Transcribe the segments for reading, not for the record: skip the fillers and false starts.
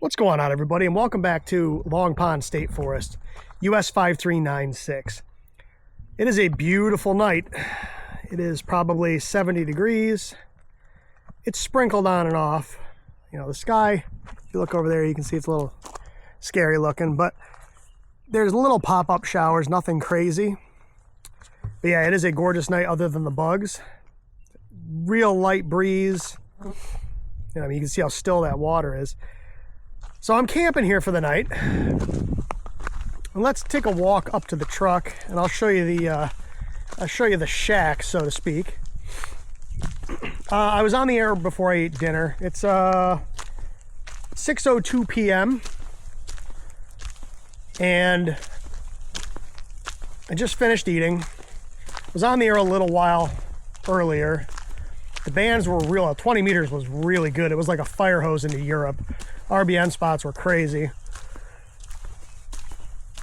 What's going on, everybody, and welcome back to Long Pond State Forest, US 5396. It is a beautiful night. It is probably 70 degrees. It's sprinkled on and off. You know, the sky, if you look over there, you can see it's a little scary looking, but there's little pop-up showers, nothing crazy. But yeah, it is a gorgeous night other than the bugs. Real light breeze. You know, you can see how still that water is. So I'm camping here for the night. And let's take a walk up to the truck, and I'll show you the shack, so to speak. I was on the air before I ate dinner. It's 6:02 p.m. and I just finished eating. I was on the air a little while earlier. The bands were real. 20 meters was really good. It was like a fire hose into Europe. RBN spots were crazy.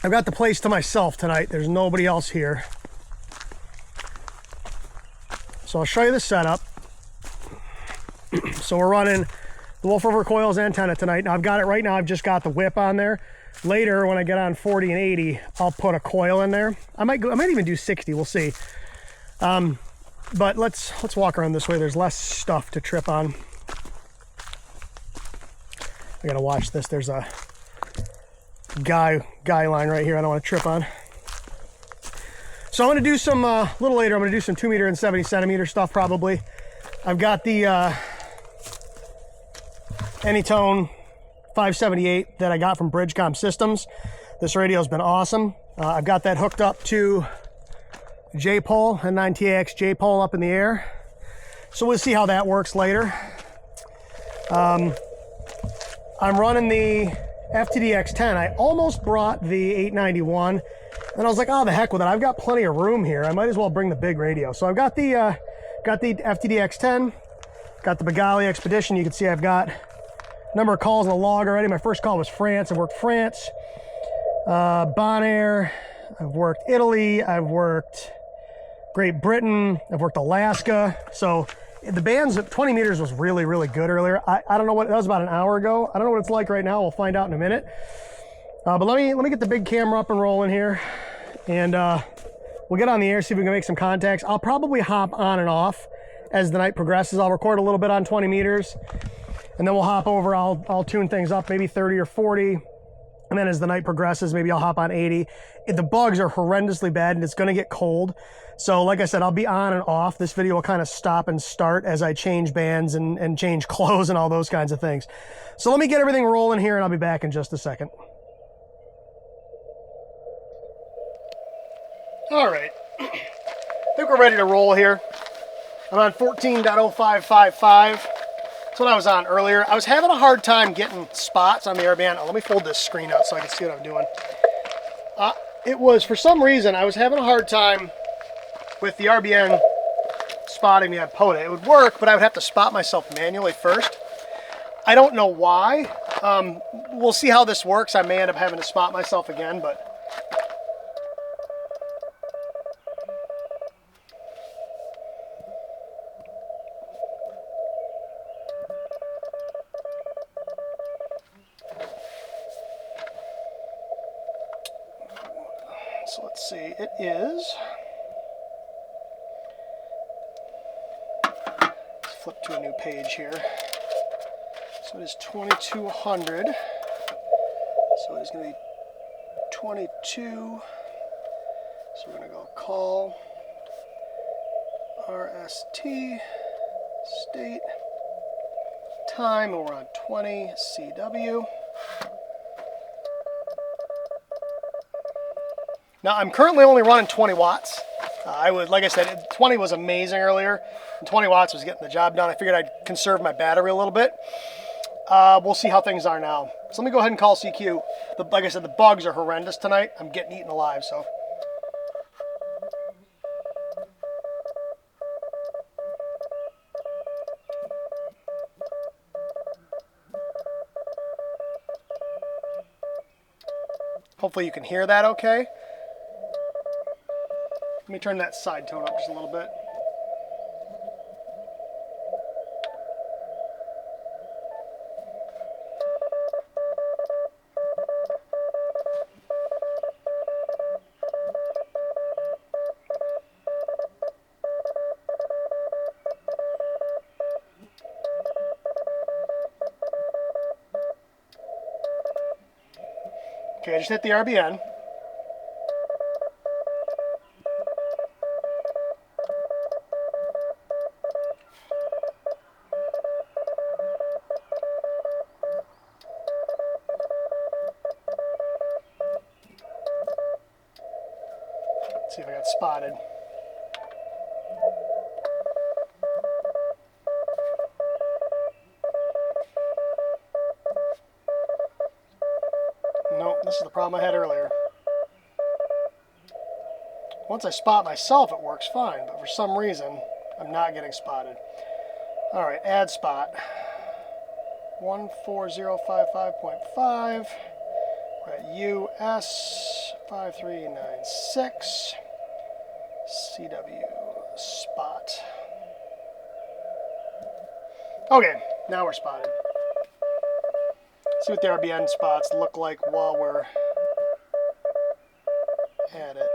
I've got the place to myself tonight. There's nobody else here. So I'll show you the setup. So we're running the Wolf River Coils antenna tonight. Now I've got it right now. I've just got the whip on there. Later, when I get on 40 and 80, I'll put a coil in there. I might even do 60. We'll see. But let's walk around this way. There's less stuff to trip on. I gotta watch this. There's a guy line right here I don't want to trip on. So I'm gonna do some, a little later, I'm gonna do some 2 meter and 70 centimeter stuff probably. I've got the Anytone 578 that I got from Bridgecom Systems. This radio's been awesome. I've got that hooked up to J-pole, a 9TAX J-pole up in the air. So we'll see how that works later. I'm running the FTDX10. I almost brought the 891, and I was like, oh, the heck with it. I've got plenty of room here. I might as well bring the big radio. So I've got the FTDX10, got the Begali Expedition. You can see I've got a number of calls in the log already. My first call was France. I've worked France, Bonaire, I've worked Italy, I've worked Great Britain, I've worked Alaska. So the bands at 20 meters was really, really good earlier. I don't know what, that was about an hour ago. I don't know what it's like right now. We'll find out in a minute. But let me get the big camera up and rolling here, and we'll get on the air, see if we can make some contacts. I'll probably hop on and off as the night progresses. I'll record a little bit on 20 meters, and then we'll hop over. I'll tune things up, maybe 30 or 40. And then as the night progresses, maybe I'll hop on 80. The bugs are horrendously bad, and it's gonna get cold. So like I said, I'll be on and off. This video will kind of stop and start as I change bands and change clothes and all those kinds of things. So let me get everything rolling here, and I'll be back in just a second. All right, I think we're ready to roll here. I'm on 14.0555. That's what I was on earlier. I was having a hard time getting spots on the airband. Oh, let me fold this screen out so I can see what I'm doing. It was, for some reason, I was having a hard time with the RBN spotting me on POTA. It would work, but I would have to spot myself manually first. I don't know why. We'll see how this works. I may end up having to spot myself again, but so let's see, it is, let's flip to a new page here. So it is 2200. So it is going to be 22. So we're going to go call RST state time, and we're on 20 CW. Now, I'm currently only running 20 watts. Like I said, 20 was amazing earlier, and 20 watts was getting the job done. I figured I'd conserve my battery a little bit. We'll see how things are now. So let me go ahead and call CQ. Like I said, the bugs are horrendous tonight. I'm getting eaten alive, so. Hopefully you can hear that okay. Let me turn that side tone up just a little bit. Okay, I just hit the RBN. Let's see if I got spotted. Nope, this is the problem I had earlier. Once I spot myself, it works fine, but for some reason, I'm not getting spotted. All right, add spot. 14055.5. We're at US 5396. CW spot. Okay, now we're spotted. See what the RBN spots look like while we're at it.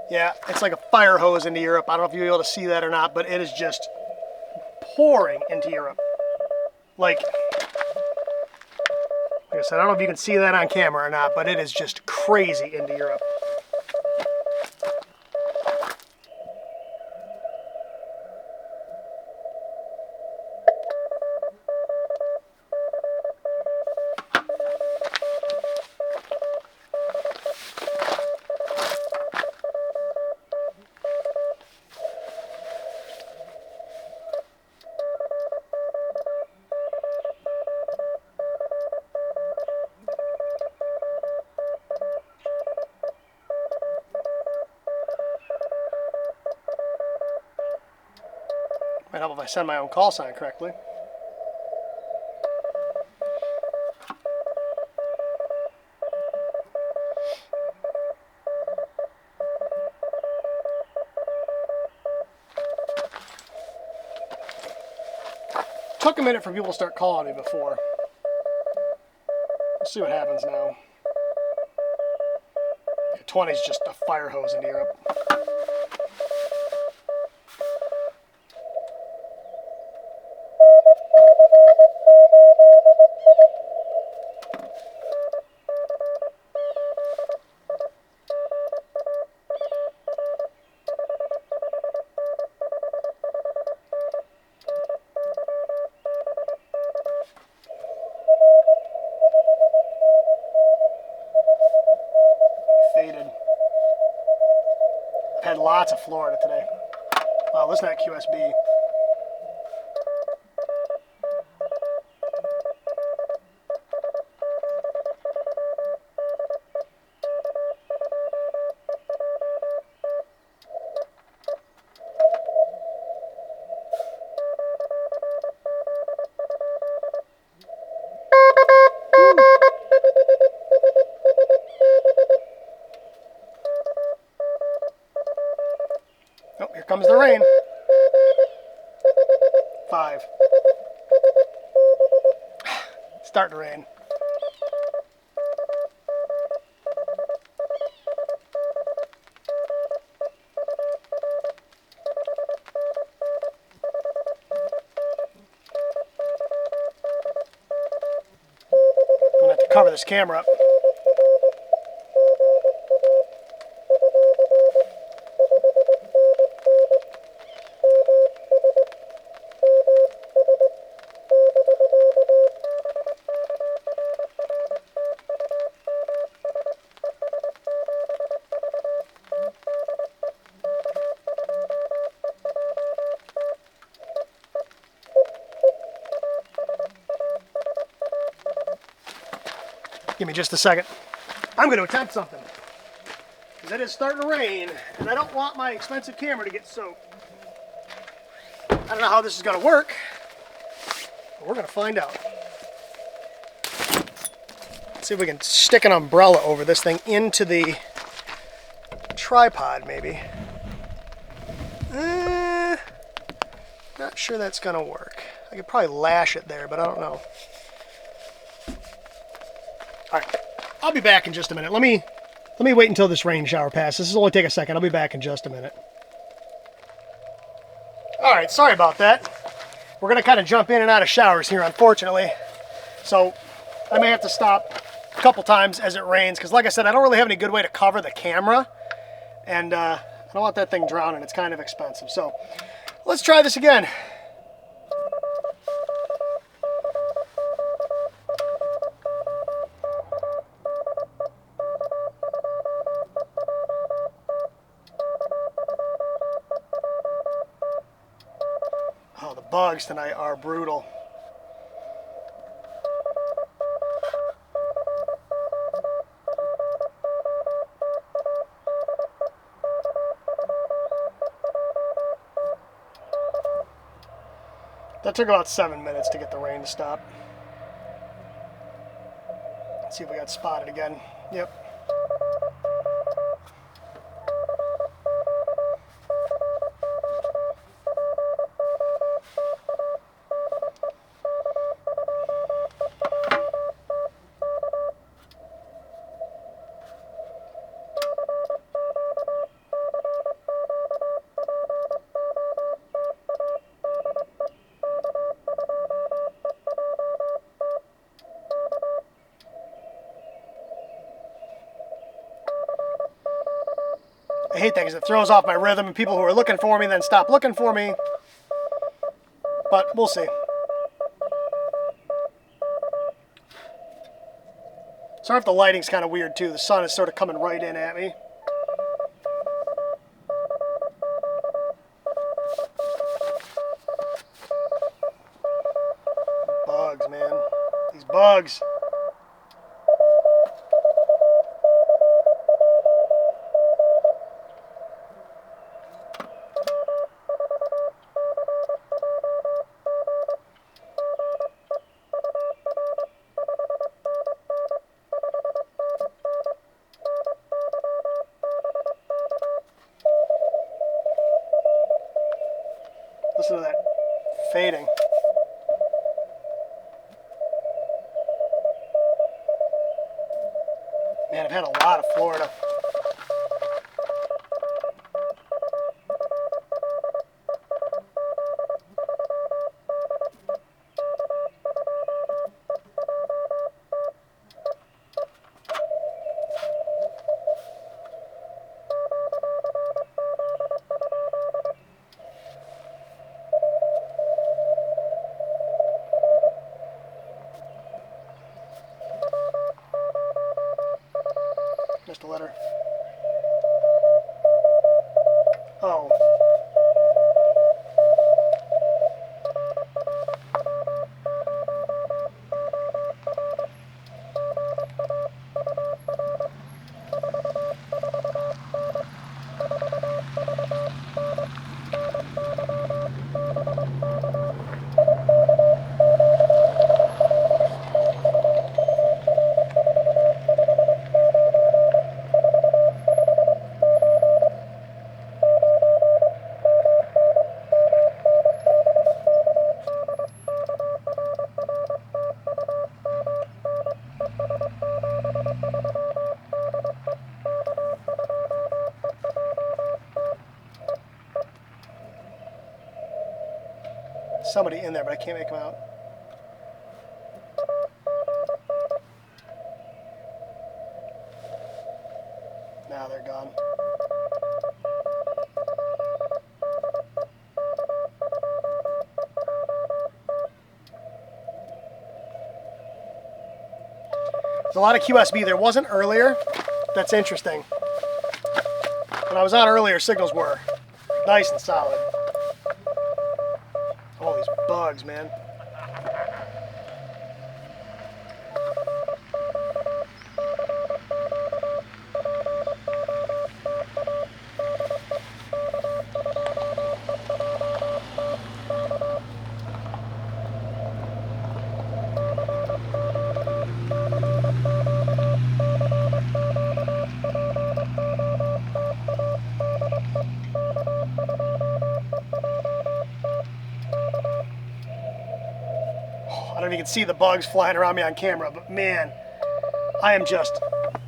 Yeah, it's like a fire hose into Europe. I don't know if you'll be able to see that or not, but it is just pouring into Europe. Like I said, I don't know if you can see that on camera or not, but it is just crazy into Europe. Might help if I send my own call sign correctly. Took a minute for people to start calling me before. Let's see what happens now. 20 is just a fire hose into Europe. Faded. I've had lots of Florida today. Wow, listen to that QSB. Oh, here comes the rain. 5. Starting to rain. I'm gonna have to cover this camera up. Give me just a second. I'm going to attempt something. Because it is starting to rain, and I don't want my expensive camera to get soaked. I don't know how this is going to work, but we're going to find out. Let's see if we can stick an umbrella over this thing into the tripod, maybe. Not sure that's going to work. I could probably lash it there, but I don't know. All right, I'll be back in just a minute. Let me wait until this rain shower passes. This will only take a second. I'll be back in just a minute. All right, sorry about that. We're going to kind of jump in and out of showers here, unfortunately. So I may have to stop a couple times as it rains, because like I said, I don't really have any good way to cover the camera. And I don't want that thing drowning. It's kind of expensive. So let's try this again. Oh, the bugs tonight are brutal. That took about 7 minutes to get the rain to stop. Let's see if we got spotted again. Yep. I hate that because it throws off my rhythm, and people who are looking for me then stop looking for me. But we'll see. Sorry if the lighting's kind of weird too. The sun is sort of coming right in at me. Bugs, man. These bugs. Listen to that fading. Man, I've had a lot of Florida. Just a letter. Oh. Somebody in there, but I can't make them out. Now they're gone. There's a lot of QSB. There wasn't earlier. That's interesting. When I was on earlier, signals were nice and solid. All these bugs, man. I don't know if you can see the bugs flying around me on camera, but man, I am just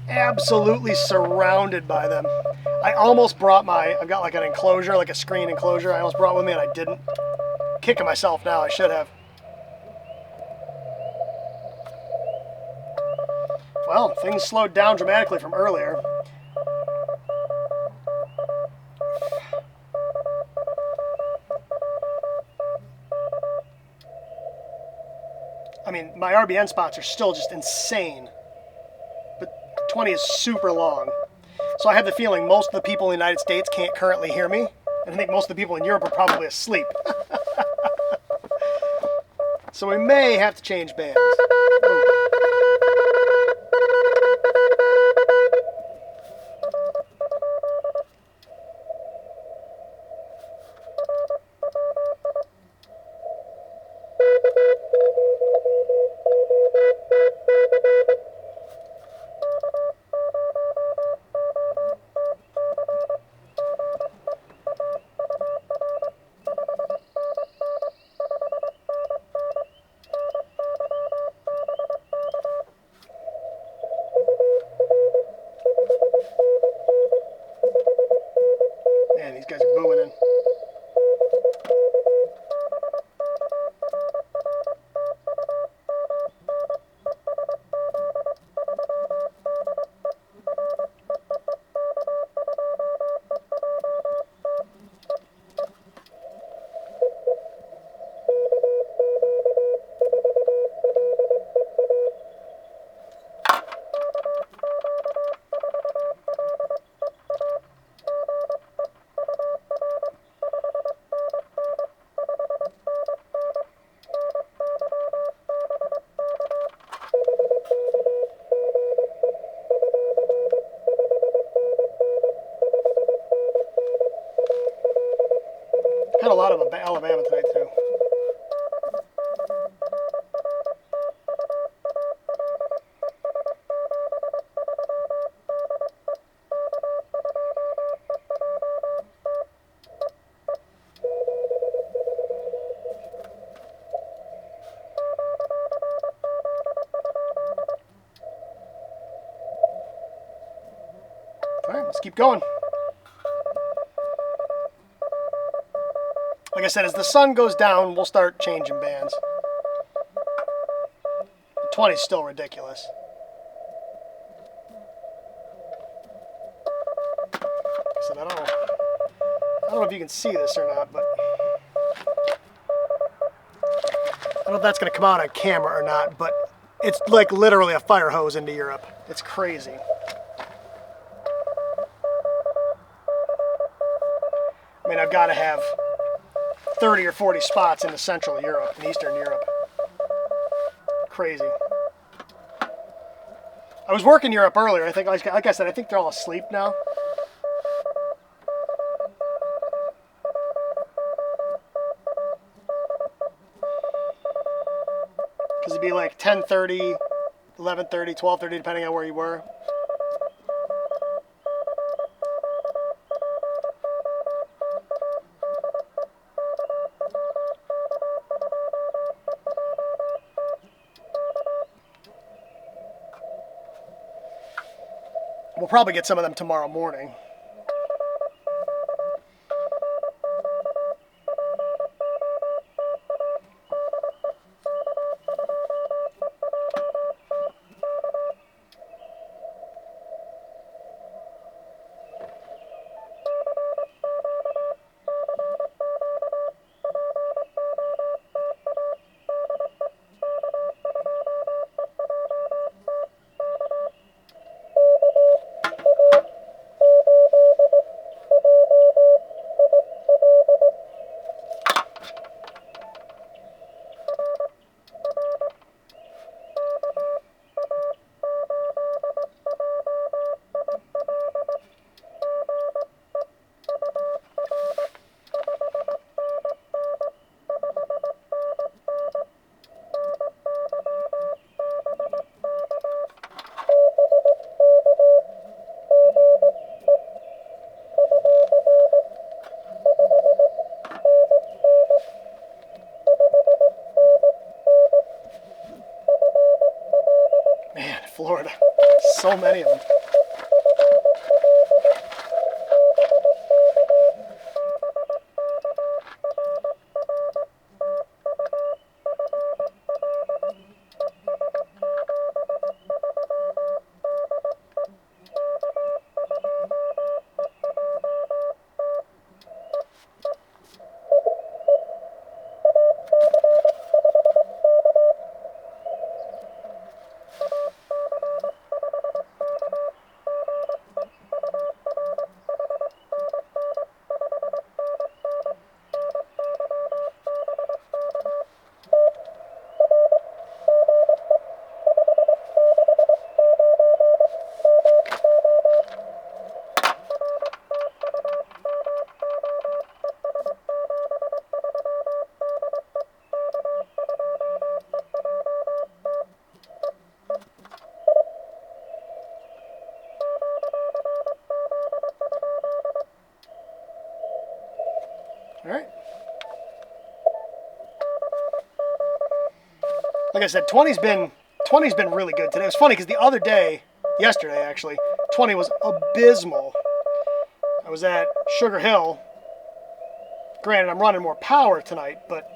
absolutely surrounded by them. I almost brought I've got like an enclosure, like a screen enclosure. I almost brought with me and I didn't. kicking myself now. I should have. Well, things slowed down dramatically from earlier. I mean, my RBN spots are still just insane. But 20 is super long. So I have the feeling most of the people in the United States can't currently hear me. And I think most of the people in Europe are probably asleep. So we may have to change bands. Ooh. Man, these guys are booming in. Had a lot of Alabama tonight too. All right, let's keep going. Like I said, as the sun goes down, we'll start changing bands. 20 is still ridiculous. Like I said, I don't know if you can see this or not, but I don't know if that's going to come out on camera or not, but it's like literally a fire hose into Europe. It's crazy. I mean, I've got to have 30 or 40 spots into Central Europe and Eastern Europe. Crazy. I was working Europe earlier. I think, like I said, I think they're all asleep now. Because it'd be like 10:30, 11:30, 12:30, depending on where you were. We'll probably get some of them tomorrow morning. Florida. So many of them. All right. Like I said, 20's been really good today. It was funny because the other day, yesterday actually, 20 was abysmal. I was at Sugar Hill. Granted, I'm running more power tonight, but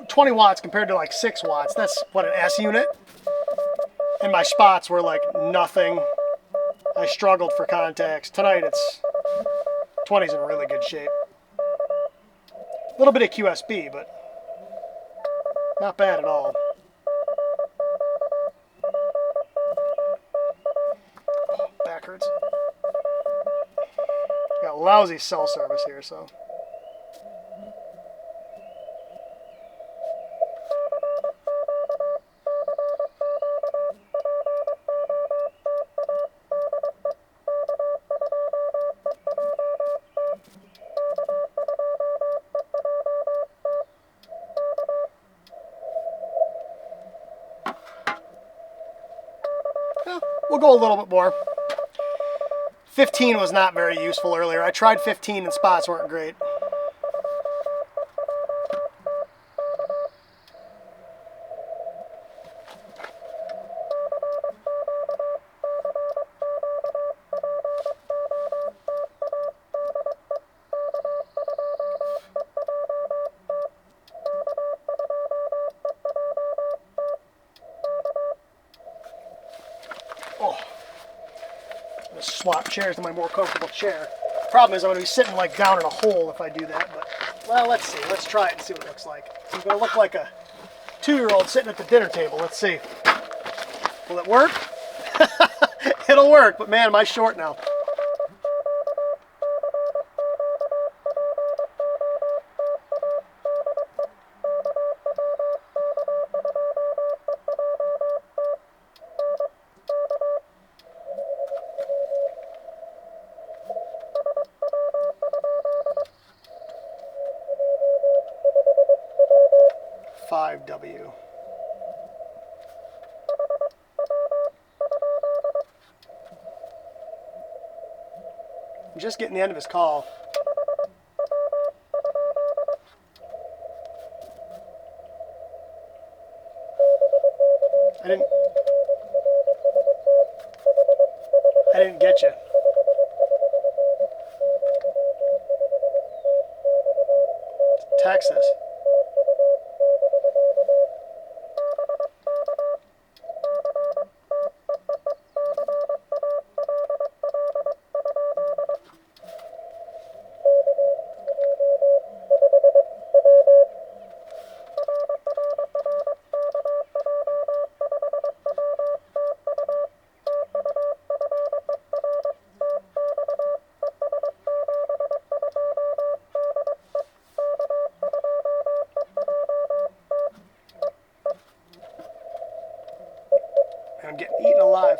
20 watts compared to like 6 watts, that's what, an S unit? And my spots were like nothing. I struggled for contacts. Tonight 20's in really good shape. A little bit of QSB, but not bad at all. Oh, back hurts. Got lousy cell service here, so. We'll go a little bit more. 15 was not very useful earlier. I tried 15 and spots weren't great. Swap chairs to my more comfortable chair. Problem is I'm going to be sitting like down in a hole if I do that, but well, let's see. Let's try it and see what it looks like. I'm going to look like a 2-year-old sitting at the dinner table. Let's see. Will it work? It'll work, but man, am I short now. W. I'm just getting the end of his call. I didn't get you. Texas. I'm getting eaten alive.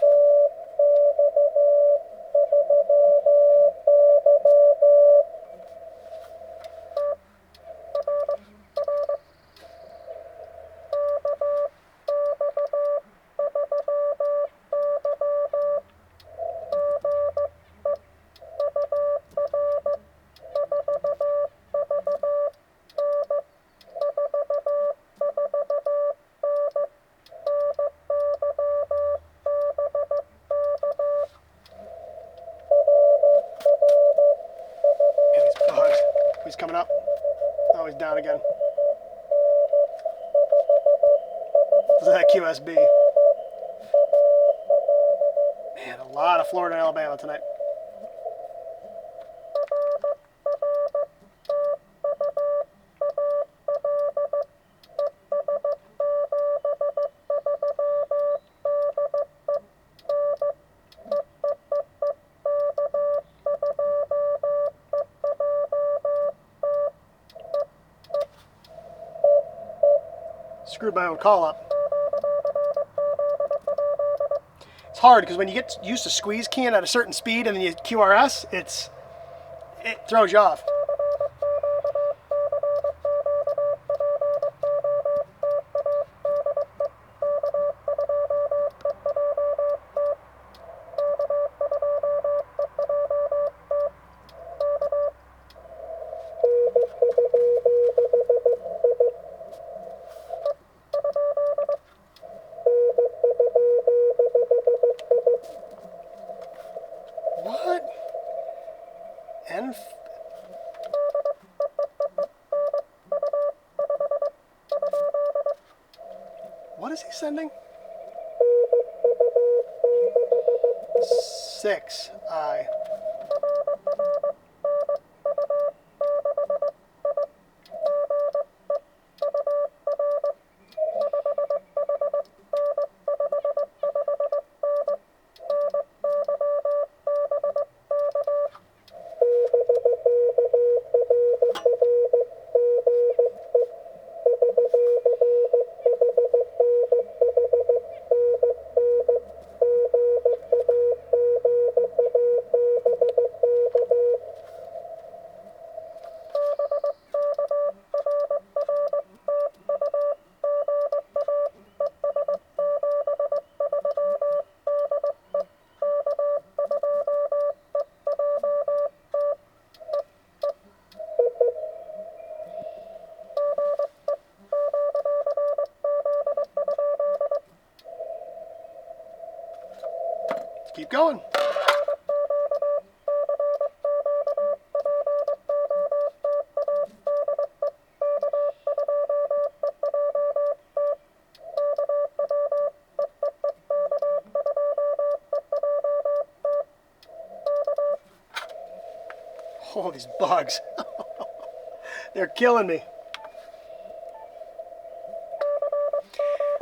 He's coming up. Oh, he's down again. This is that QSB. Man, a lot of Florida and Alabama tonight. Screwed my own call up. It's hard because when you get used to squeeze keying at a certain speed and then you QRS, it throws you off. is he sending? 6I. Keep going. Oh, these bugs. They're killing me.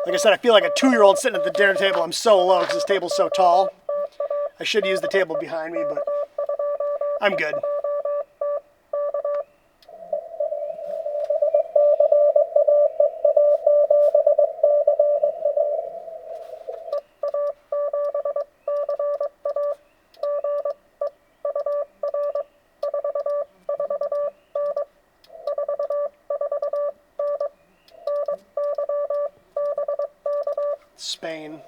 Like I said, I feel like a 2-year-old sitting at the dinner table. I'm so low because this table's so tall. I should use the table behind me, but I'm good. Spain.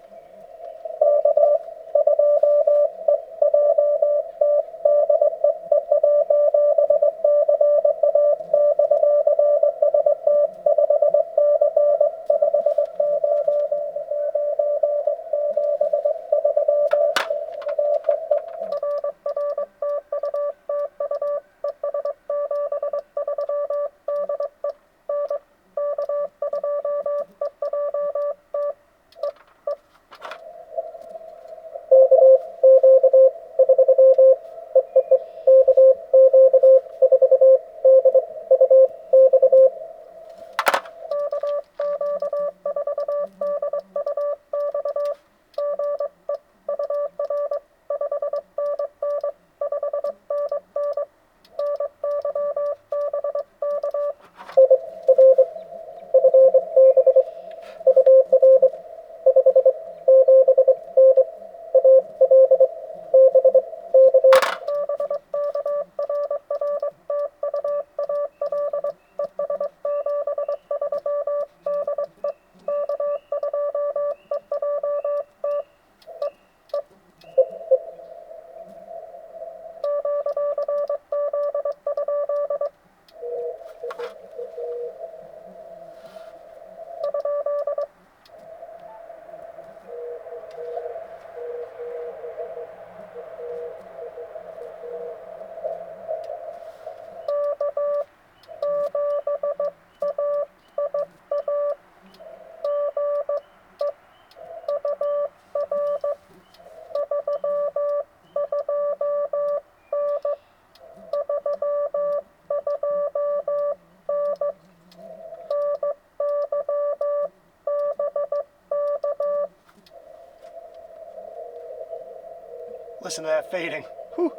Listen to that fading. Whew.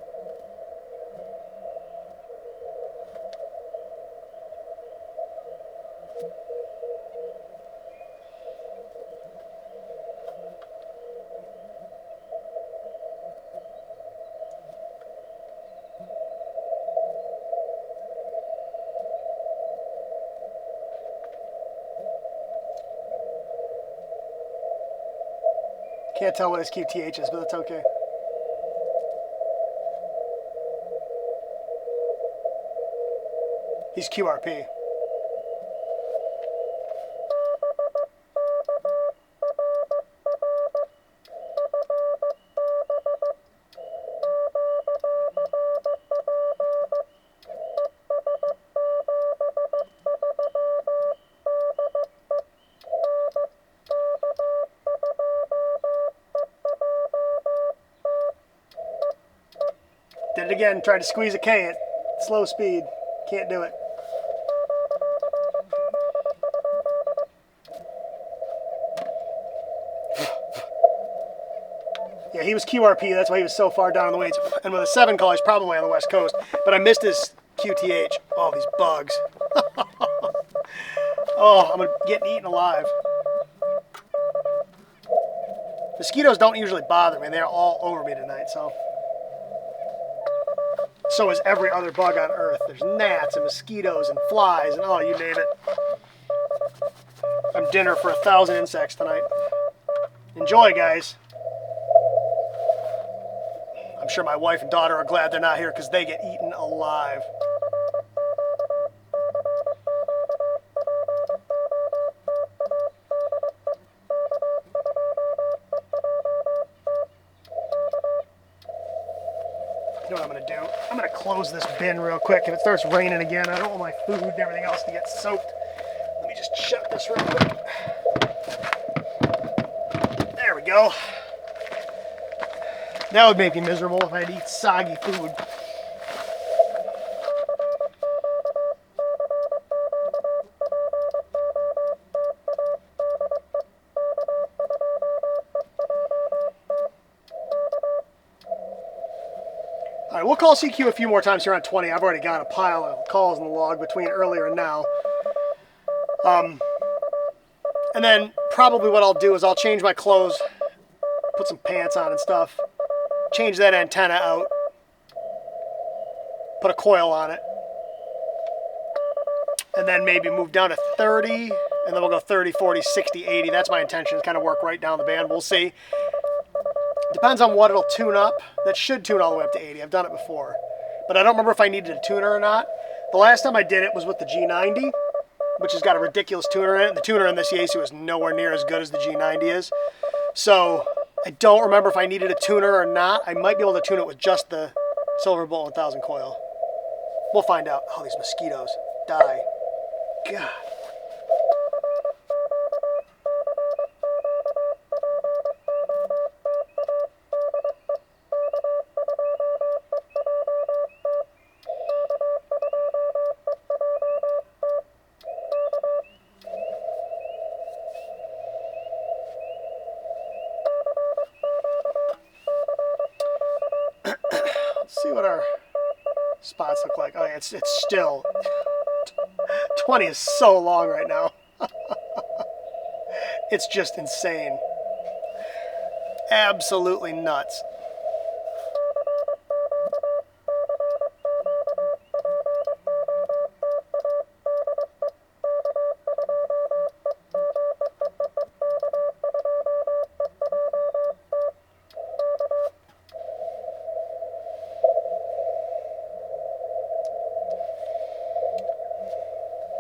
Can't tell what his QTH is, but that's okay. He's QRP. it again. Tried to squeeze a K at slow speed. Can't do it. Yeah, he was QRP. That's why he was so far down in the weights. And with a 7 call, he's probably on the West Coast. But I missed his QTH. Oh, these bugs. Oh, I'm getting eaten alive. Mosquitoes don't usually bother me. They're all over me tonight, so. So is every other bug on Earth. There's gnats and mosquitoes and flies and oh, you name it. I'm dinner for 1,000 insects tonight. Enjoy, guys. I'm sure my wife and daughter are glad they're not here because they get eaten alive. You know what I'm going to do? I'm going to close this bin real quick. If it starts raining again, I don't want my food and everything else to get soaked. Let me just shut this real quick. There we go. That would make me miserable if I had to eat soggy food. All right, we'll call CQ a few more times here on 20. I've already got a pile of calls in the log between earlier and now. And then probably what I'll do is I'll change my clothes, put some pants on and stuff, change that antenna out, put a coil on it, and then maybe move down to 30, and then we'll go 30, 40, 60, 80. That's my intention, kind of work right down the band. We'll see. Depends on what it'll tune up. That should tune all the way up to 80. I've done it before. But I don't remember if I needed a tuner or not. The last time I did it was with the G90, which has got a ridiculous tuner in it. The tuner in this Yaesu is nowhere near as good as the G90 is. So I don't remember if I needed a tuner or not. I might be able to tune it with just the Silver Bullet 1000 coil. We'll find out. Oh, these mosquitoes. Die. God. See what our spots look like. Oh, yeah, it's still 20 is so long right now. It's just insane. Absolutely nuts.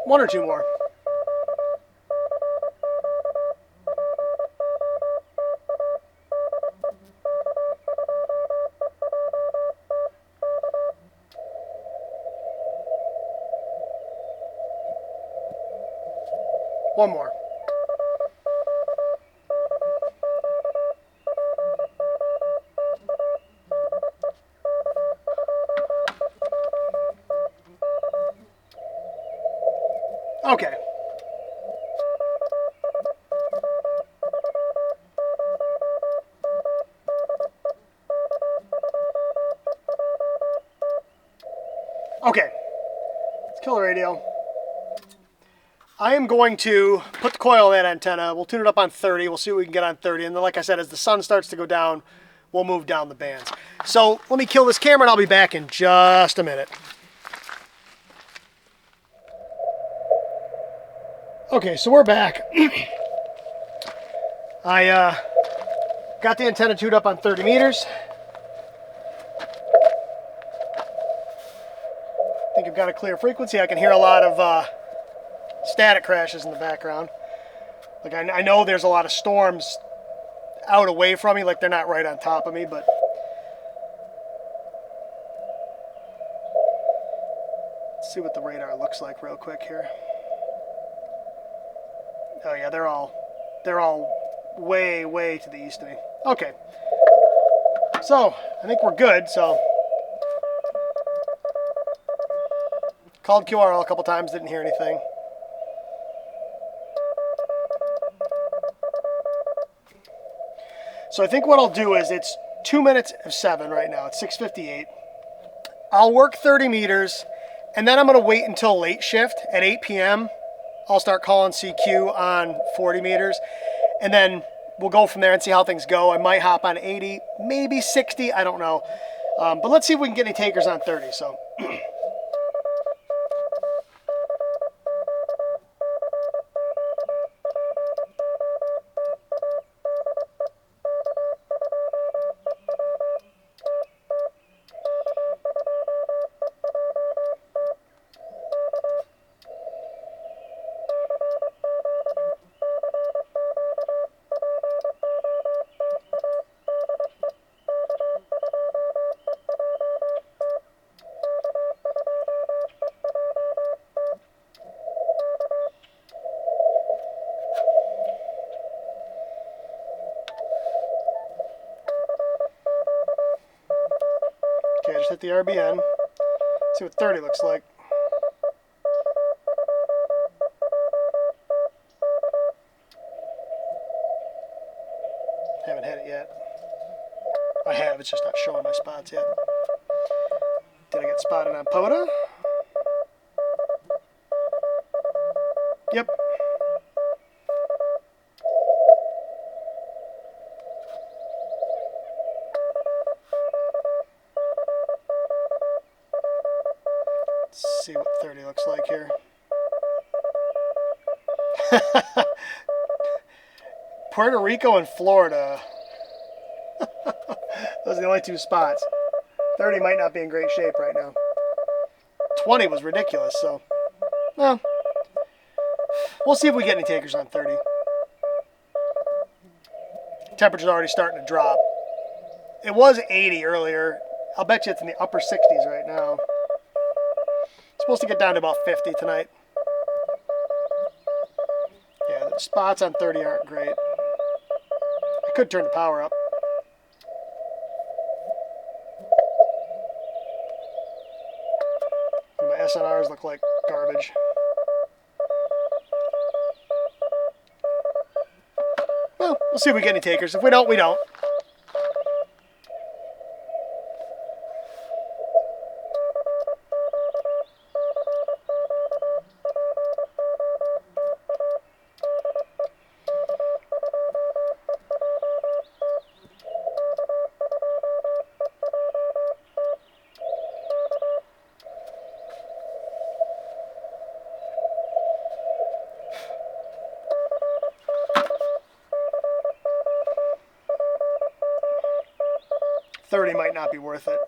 One or two more. One more. Okay. Okay. Let's kill the radio. I am going to put the coil in that antenna. We'll tune it up on 30. We'll see what we can get on 30. And then, like I said, as the sun starts to go down, we'll move down the bands. So let me kill this camera and I'll be back in just a minute. Okay, so we're back. I got the antenna tuned up on 30 meters. I think I've got a clear frequency. I can hear a lot of static crashes in the background. Like I know there's a lot of storms out away from me, like they're not right on top of me, but let's see what the radar looks like real quick here. Oh yeah, they're all way to the east of me. Okay. So, I think we're good, so Called QRL a couple times, didn't hear anything. So I think what I'll do is, it's 2 minutes of 7 right now. It's 6:58. I'll work 30 meters, and then I'm going to wait until late shift at 8 p.m. I'll start calling CQ on 40 meters, and then we'll go from there and see how things go. I might hop on 80, maybe 60, I don't know. But let's see if we can get any takers on 30. So. Okay, I just hit the RBN. See what 30 looks like. Haven't hit it yet. I have, it's just not showing my spots yet. Did I get spotted on POTA? Yep. Let's see what 30 looks like here. Puerto Rico and Florida. Those are the only two spots. 30 might not be in great shape right now. 20 was ridiculous, so well, we'll see if we get any takers on 30. Temperature's already starting to drop. It was 80 earlier. I'll bet you it's in the upper 60s right now. It's supposed to get down to about 50 tonight. Yeah, the spots on 30 aren't great. I could turn the power up. My SNRs look like garbage. Well, we'll see if we get any takers. If we don't, we don't. $30 might not be worth it.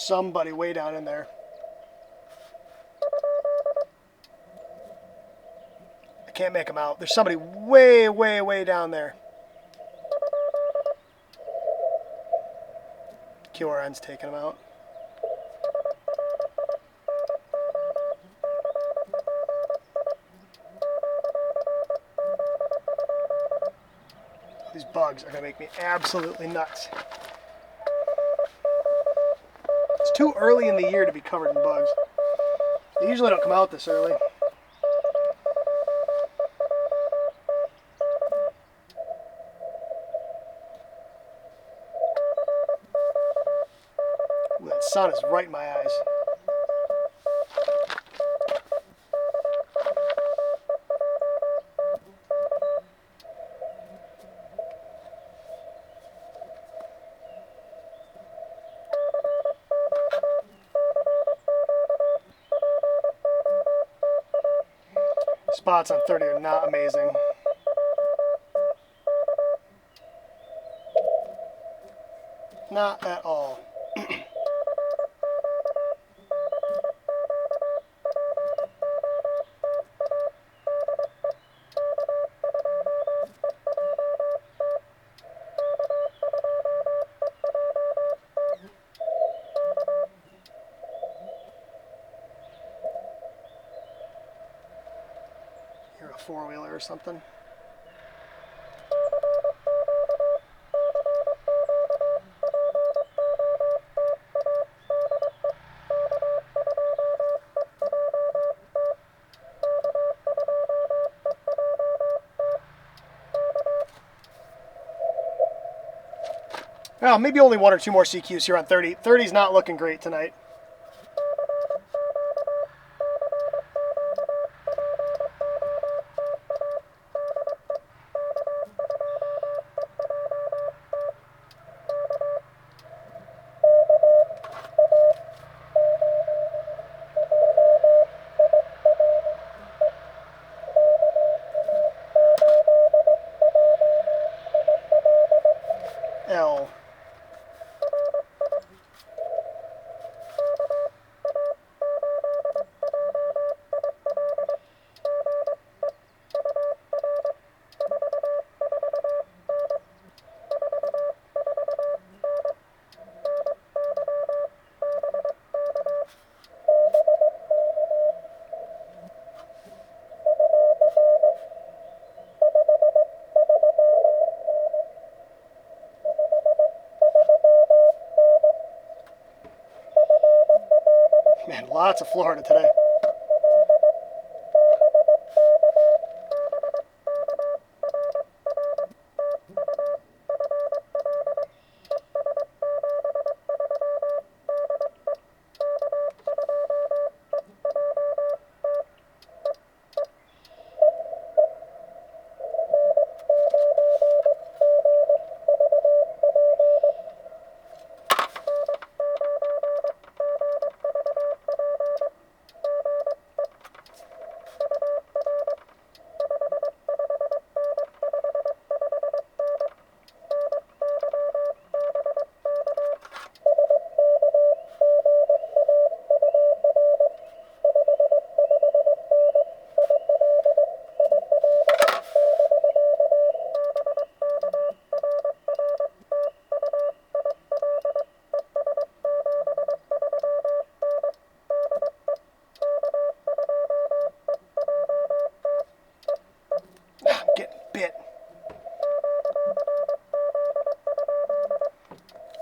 somebody way down in there. I can't make them out. There's somebody way, way, way down there. QRN's taking them out. These bugs are going to make me absolutely nuts. It's too early in the year to be covered in bugs. They usually don't come out this early. Ooh, that sun is right in my eyes. Spots on 30 are not amazing. Not at all. You're a four-wheeler or something. Well, maybe only one or two more CQs here on 30. 30's not looking great tonight. L. Man, lots of Florida today.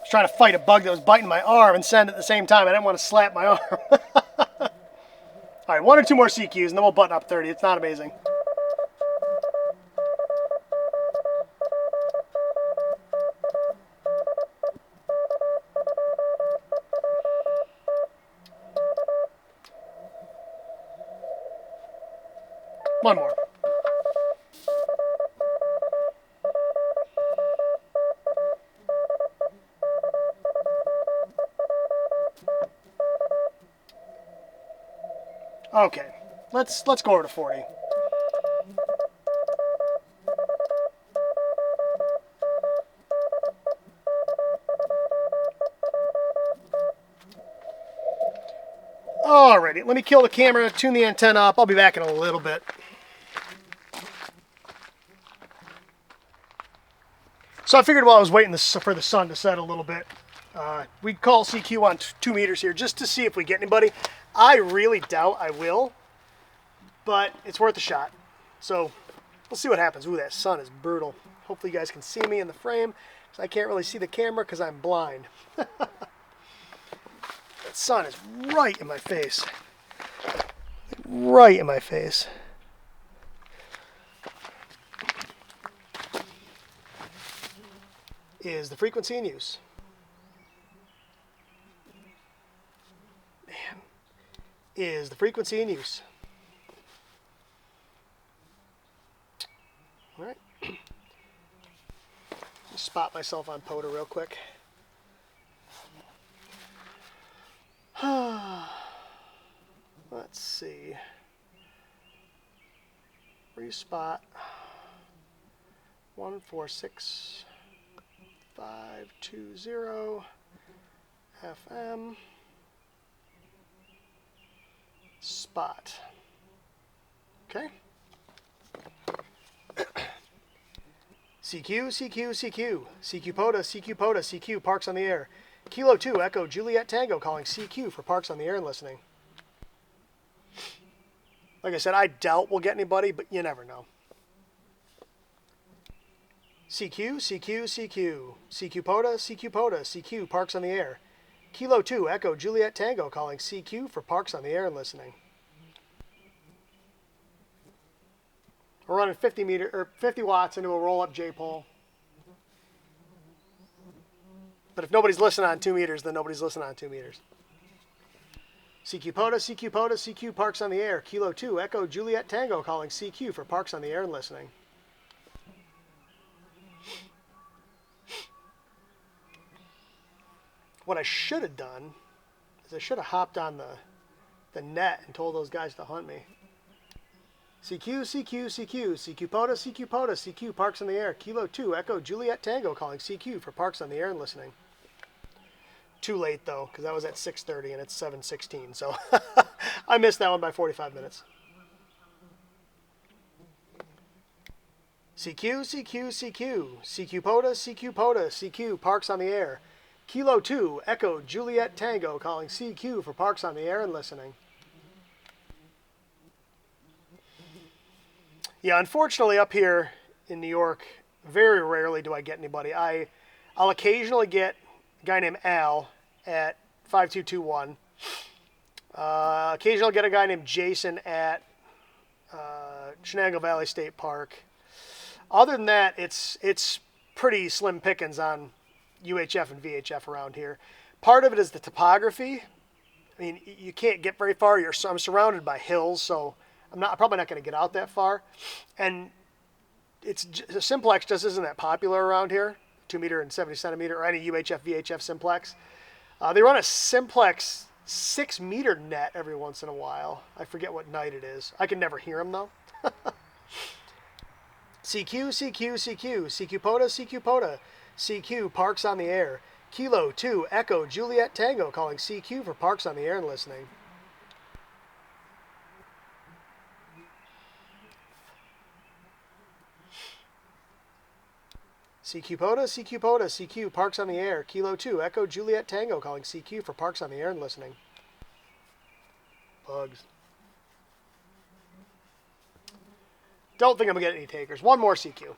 was trying to fight a bug that was biting my arm and send at the same time. I didn't want to slap my arm. All right, one or two more CQs, and then we'll button up 30. It's not amazing. One more. Okay, let's go over to 40. Alrighty, let me kill the camera, tune the antenna up. I'll be back in a little bit. So I figured while I was waiting for the sun to set a little bit, we'd call CQ on 2 meters here just to see if we get anybody. I really doubt I will, but it's worth a shot. So we'll see what happens. Ooh, that sun is brutal. Hopefully you guys can see me in the frame, because I can't really see the camera because I'm blind. That sun is right in my face. Right in my face. Is the frequency in use? Man. Is the frequency in use? All right. Spot myself on POTA real quick. Let's see. Respot 146.520 FM. Spot. Okay. CQ, CQ, CQ. CQ POTA, CQ POTA, CQ Parks on the Air. Kilo 2, Echo Juliet Tango calling CQ for Parks on the Air and listening. Like I said, I doubt we'll get anybody, but you never know. CQ, CQ, CQ. CQ POTA, CQ POTA, CQ Parks on the Air. Kilo 2, Echo Juliet Tango calling CQ for Parks on the Air and listening. We're running 50 watts into a roll-up J-pole. But if nobody's listening on 2 meters, then nobody's listening on 2 meters. CQ POTA, CQ POTA, CQ Parks on the Air. Kilo 2, Echo Juliet Tango calling CQ for Parks on the Air and listening. What I should have done is I should have hopped on the net and told those guys to hunt me. CQ, CQ, CQ, CQ POTA, CQ POTA, CQ Parks on the Air. Kilo 2, Echo Juliet Tango calling CQ for Parks on the Air and listening. Too late though, because that was at 6:30 and it's 7:16, so I missed that one by 45 minutes. CQ, CQ, CQ, CQ POTA, CQ POTA, CQ Parks on the Air. Kilo 2, Echo Juliet Tango calling CQ for Parks on the Air and listening. Yeah, unfortunately up here in New York, very rarely do I get anybody. I'll occasionally get a guy named Al at 5221. Occasionally I'll get a guy named Jason at Shenango Valley State Park. Other than that, it's pretty slim pickings on UHF and VHF around here. Part of it is the topography. I mean, you can't get very far. I'm surrounded by hills, so I'm probably not going to get out that far. And the simplex just isn't that popular around here. 2 meter and 70 centimeter, or any UHF, VHF simplex. They run a simplex 6 meter net every once in a while. I forget what night it is. I can never hear them though. CQ, CQ, CQ, CQ POTA, CQ POTA, CQ Parks on the Air. Kilo 2, Echo Juliet Tango calling CQ for Parks on the Air and listening. CQ POTA, CQ POTA, CQ Parks on the Air. Kilo 2, Echo Juliet Tango calling CQ for Parks on the Air and listening. Bugs. Don't think I'm going to get any takers. One more CQ.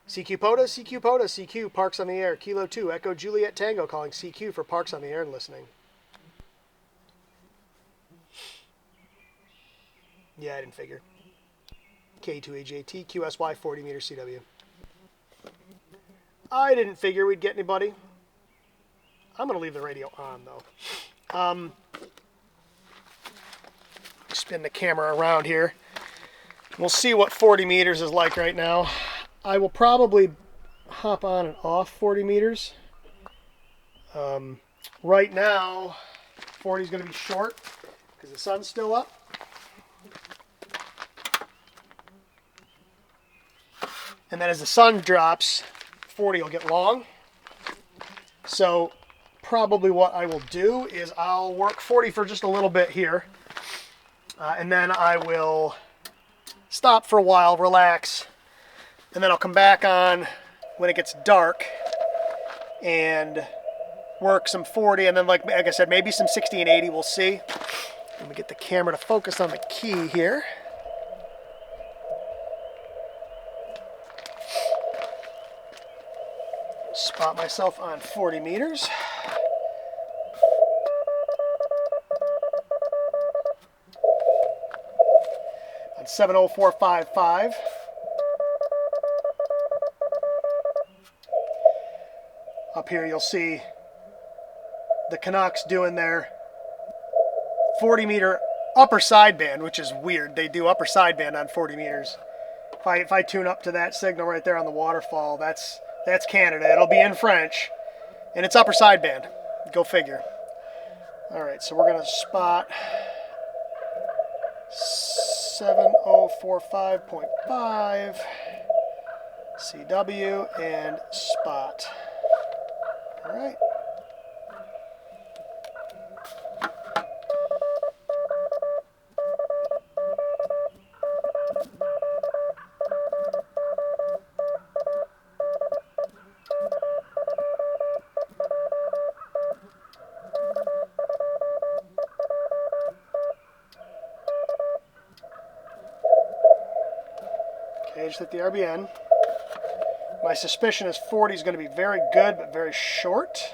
CQ POTA, CQ POTA, CQ Parks on the Air. Kilo 2, Echo Juliet Tango calling CQ for Parks on the Air and listening. Yeah, I didn't figure. K2AJT, QSY 40 meter CW. I didn't figure we'd get anybody. I'm going to leave the radio on, though. Spin the camera around here. We'll see what 40 meters is like right now. I will probably hop on and off 40 meters. Right now, 40 is going to be short because the sun's still up. And then as the sun drops, 40 will get long. So probably what I will do is I'll work 40 for just a little bit here. And then I will stop for a while, relax, and then I'll come back on when it gets dark and work some 40, and then like I said, maybe some 60 and 80, we'll see. Let me get the camera to focus on the key here. Spot myself on 40 meters. On 70455. Up here you'll see the Canucks doing their 40 meter upper sideband, which is weird. They do upper sideband on 40 meters. If I tune up to that signal right there on the waterfall, that's Canada. It'll be in French, and it's upper sideband. Go figure. All right, so we're gonna spot 7045.5 CW and spot. All right. Okay, just hit the RBN. My suspicion is 40 is going to be very good, but very short.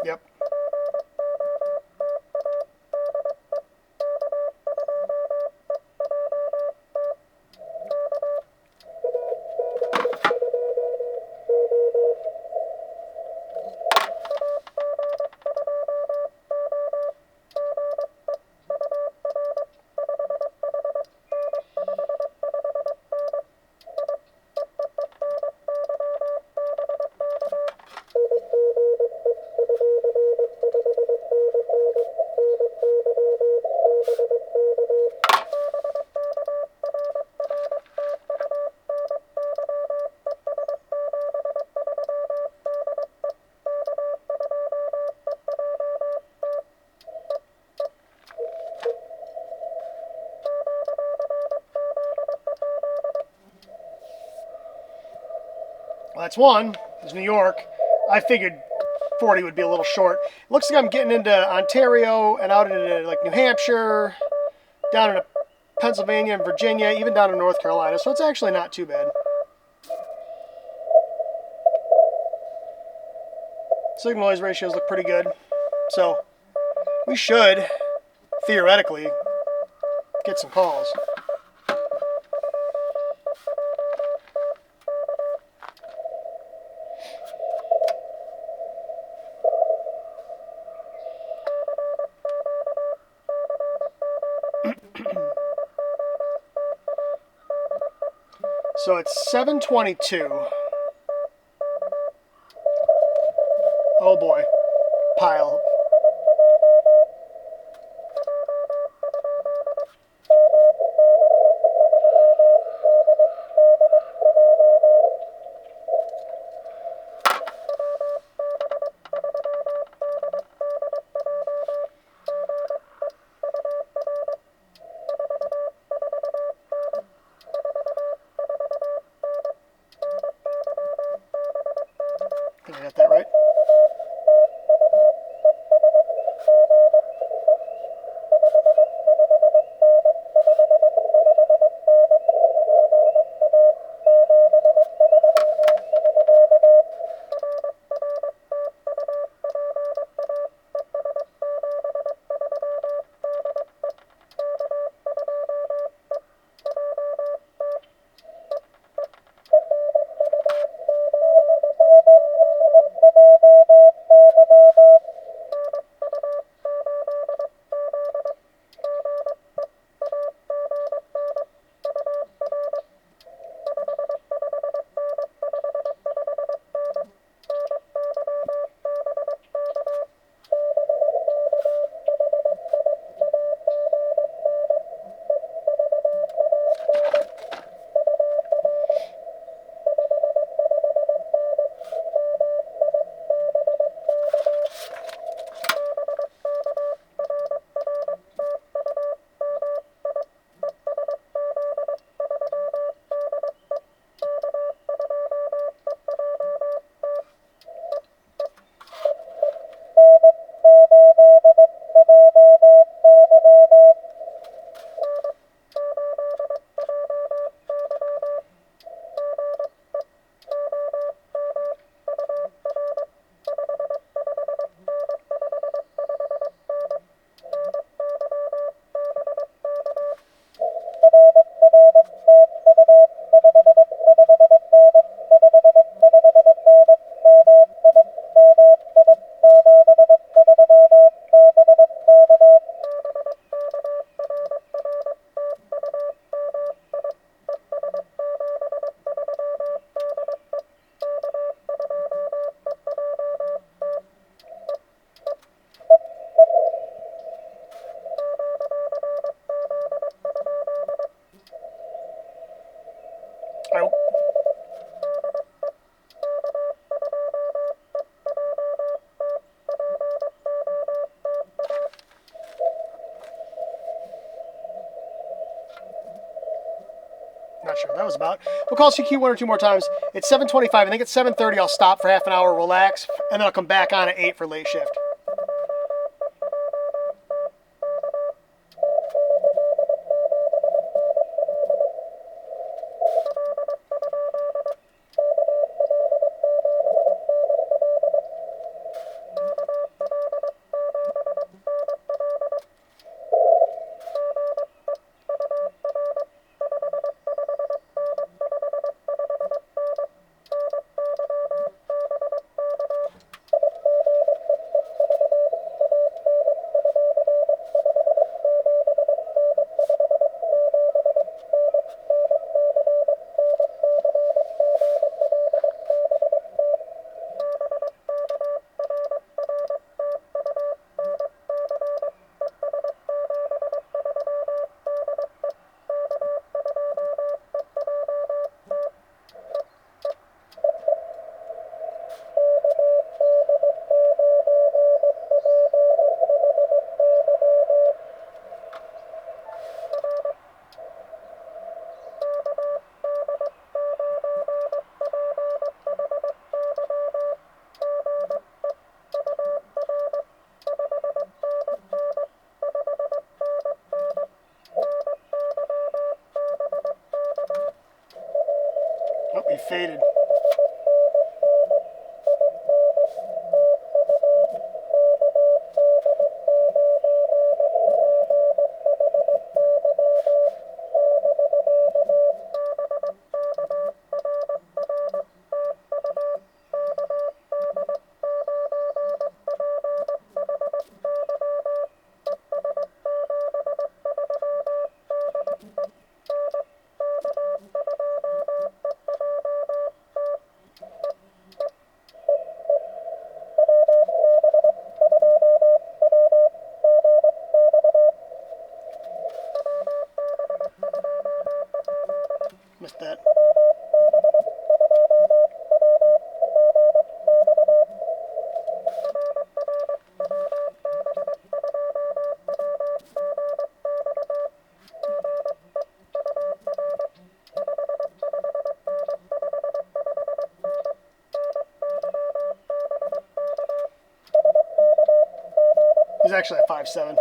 Yep. Well, that's one. There's New York. I figured 40 would be a little short. It looks like I'm getting into Ontario and out into like New Hampshire, down into Pennsylvania and Virginia, even down to North Carolina. So it's actually not too bad. Signal noise ratios look pretty good. So we should, theoretically, get some calls. So it's 7:22. Oh boy, pile. Did I get that right? All right. Not sure what that was about. We'll call CQ one or two more times. It's 7:25. I think it's 7:30. I'll stop for half an hour, relax, and then I'll come back on at 8 for late shift. Oh, he faded. Missed that. He's actually at 5.7.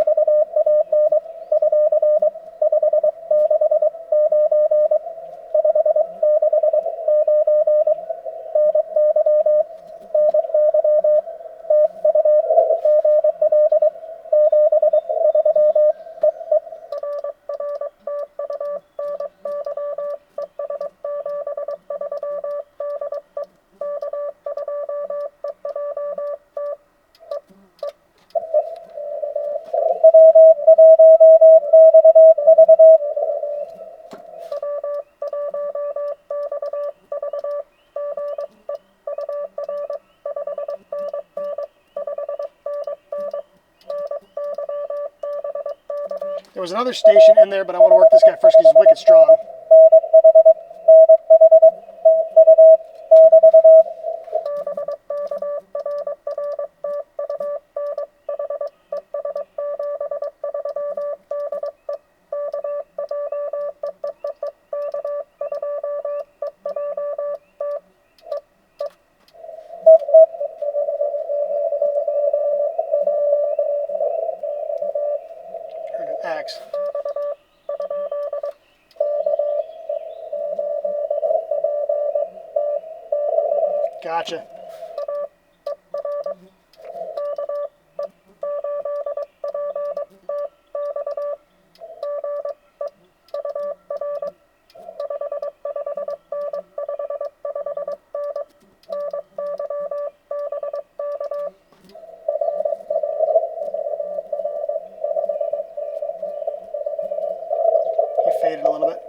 There was another station in there, but I want to work this guy first because he's wicked strong. Heard an axe. Gotcha. He faded a little bit.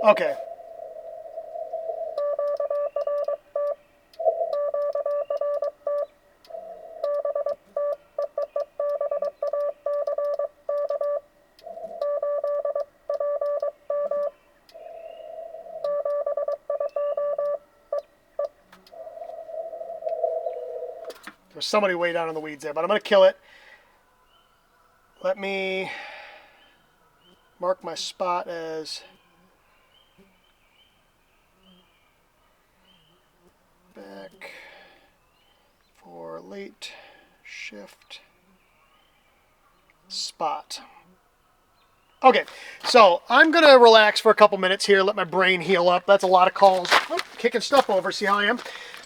Okay. There's somebody way down in the weeds there, but I'm going to kill it. Let me mark my spot as back for late shift spot. Okay, so I'm going to relax for a couple minutes here, let my brain heal up. That's a lot of calls. Oh, kicking stuff over, see how I am?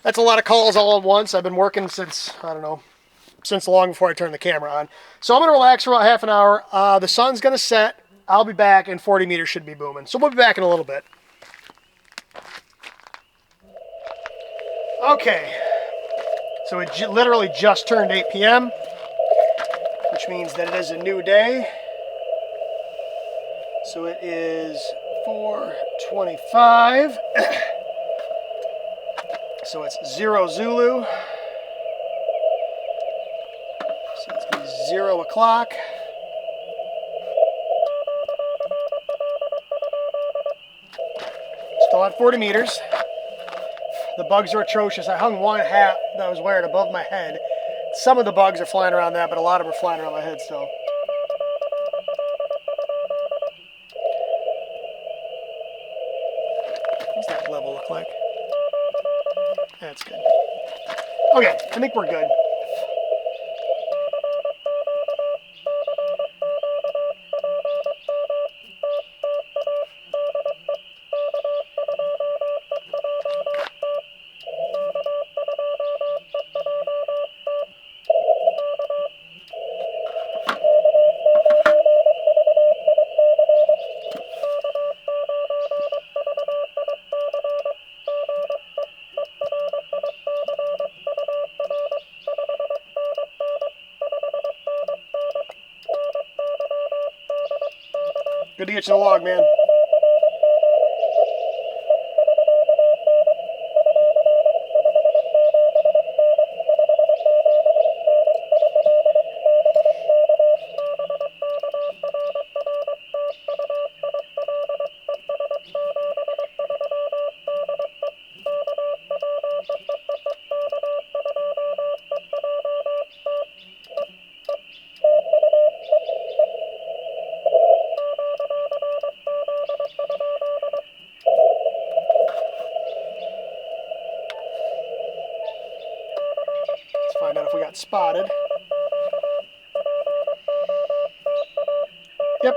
That's a lot of calls all at once. I've been working since, I don't know, since long before I turned the camera on. So I'm going to relax for about half an hour. The sun's going to set. I'll be back, and 40 meters should be booming. So we'll be back in a little bit. Okay, so it literally just turned 8 p.m., which means that it is a new day. So it is 4:25. So it's 0 Zulu. So it's going to be 0 o'clock. Still at 40 meters. The bugs are atrocious. I hung one hat that I was wearing above my head. Some of the bugs are flying around that, but a lot of them are flying around my head still. What's that level look like? That's good. Okay, I think we're good. Good to get you the log, man. Find out if we got spotted. Yep.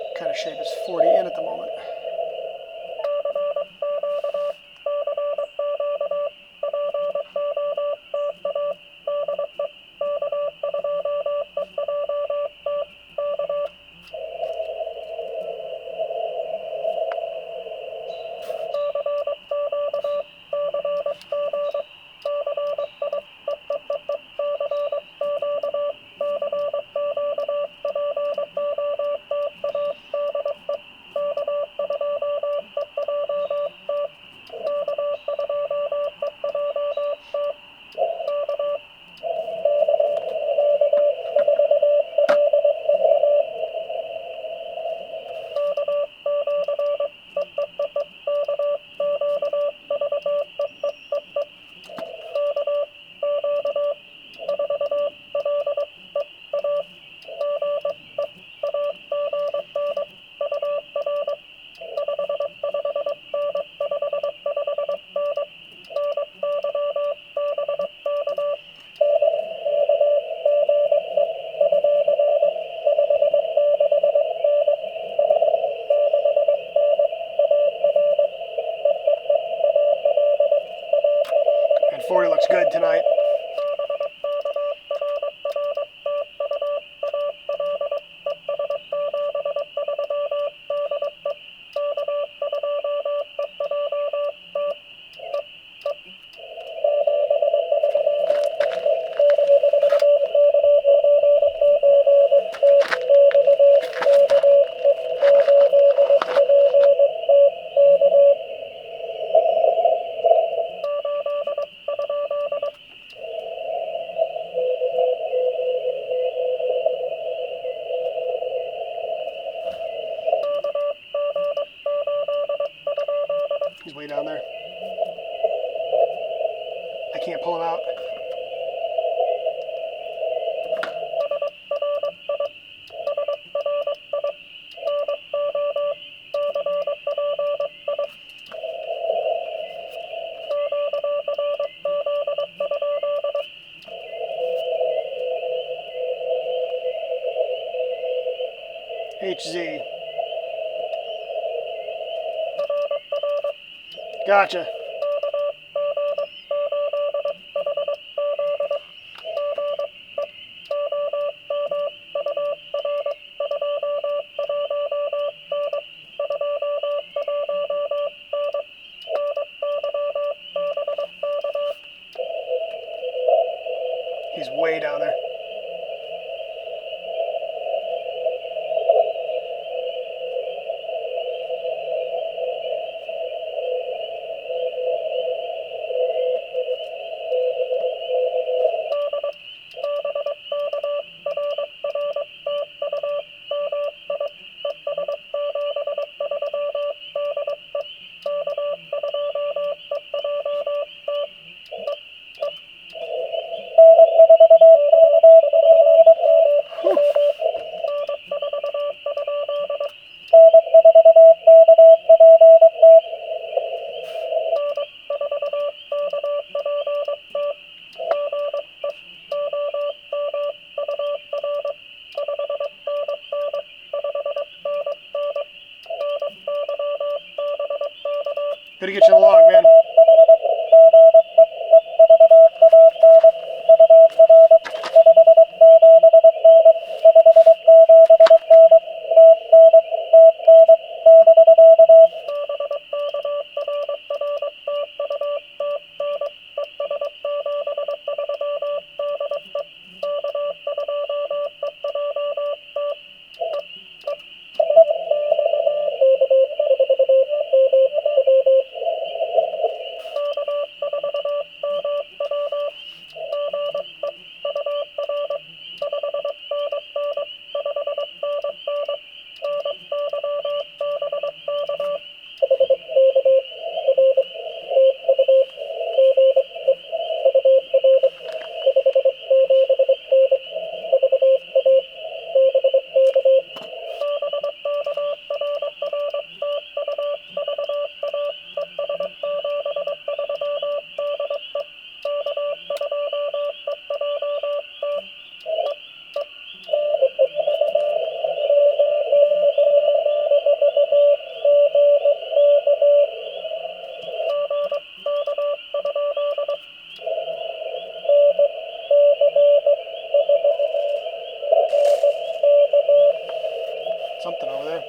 What kind of shape is 40 in at the moment? And 40 looks good tonight. He's way down there. I can't pull him out. HZ. Gotcha. He's way down there. Gotta get you the log, man. Something over there.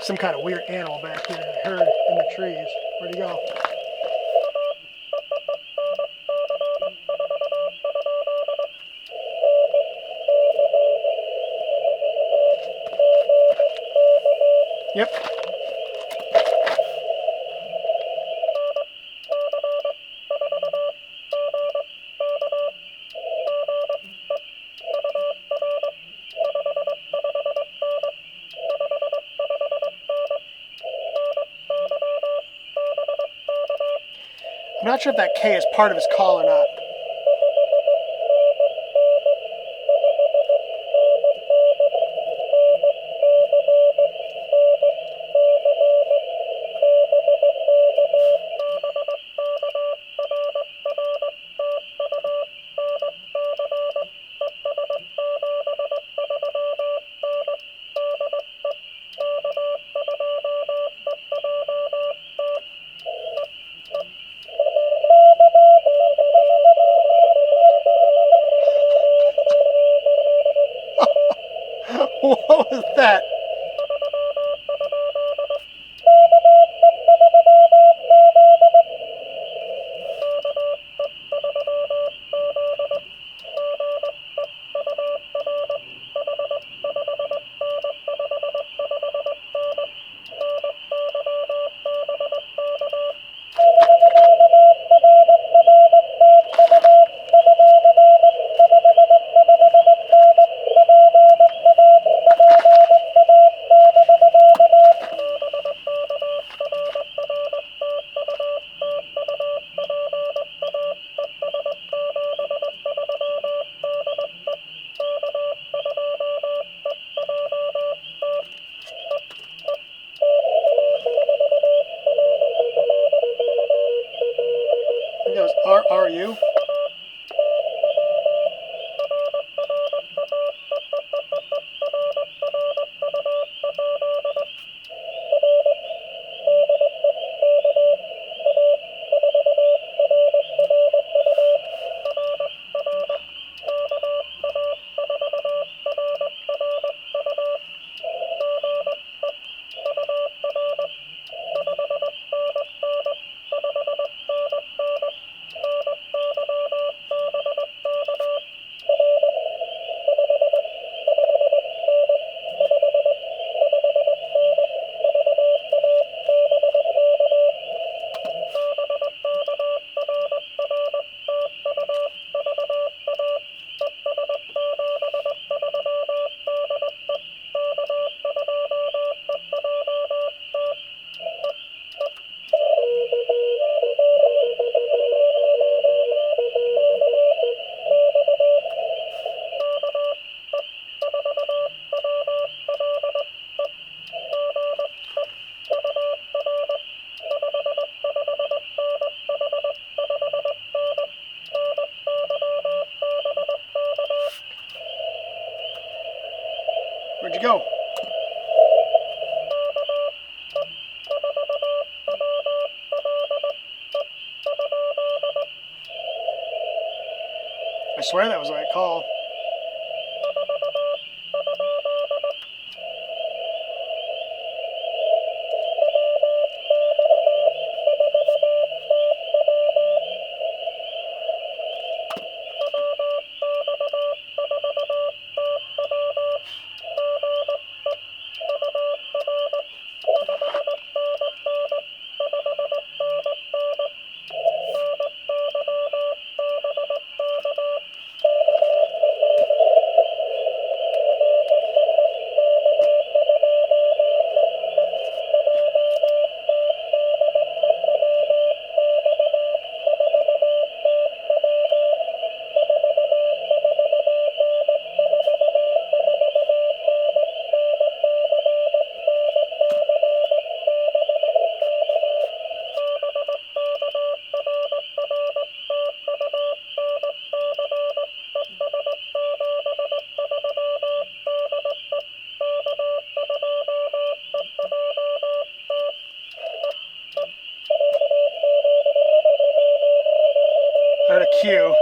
Some kind of weird animal back here. I heard in the trees. Where'd he go? Yep. I'm not sure if that K is part of his call or not. are you? Where'd you go? I swear that was the right call. I heard a cue.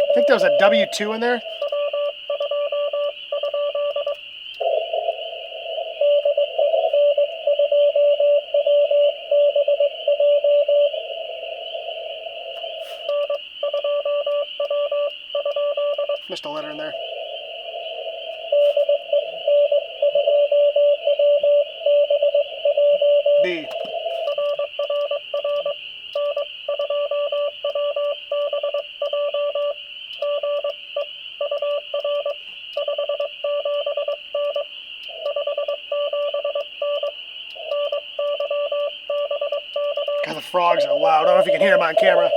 I think there was a W2 in there. Missed a letter in there. B. God, the frogs are loud. I don't know if you can hear them on camera.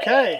Okay.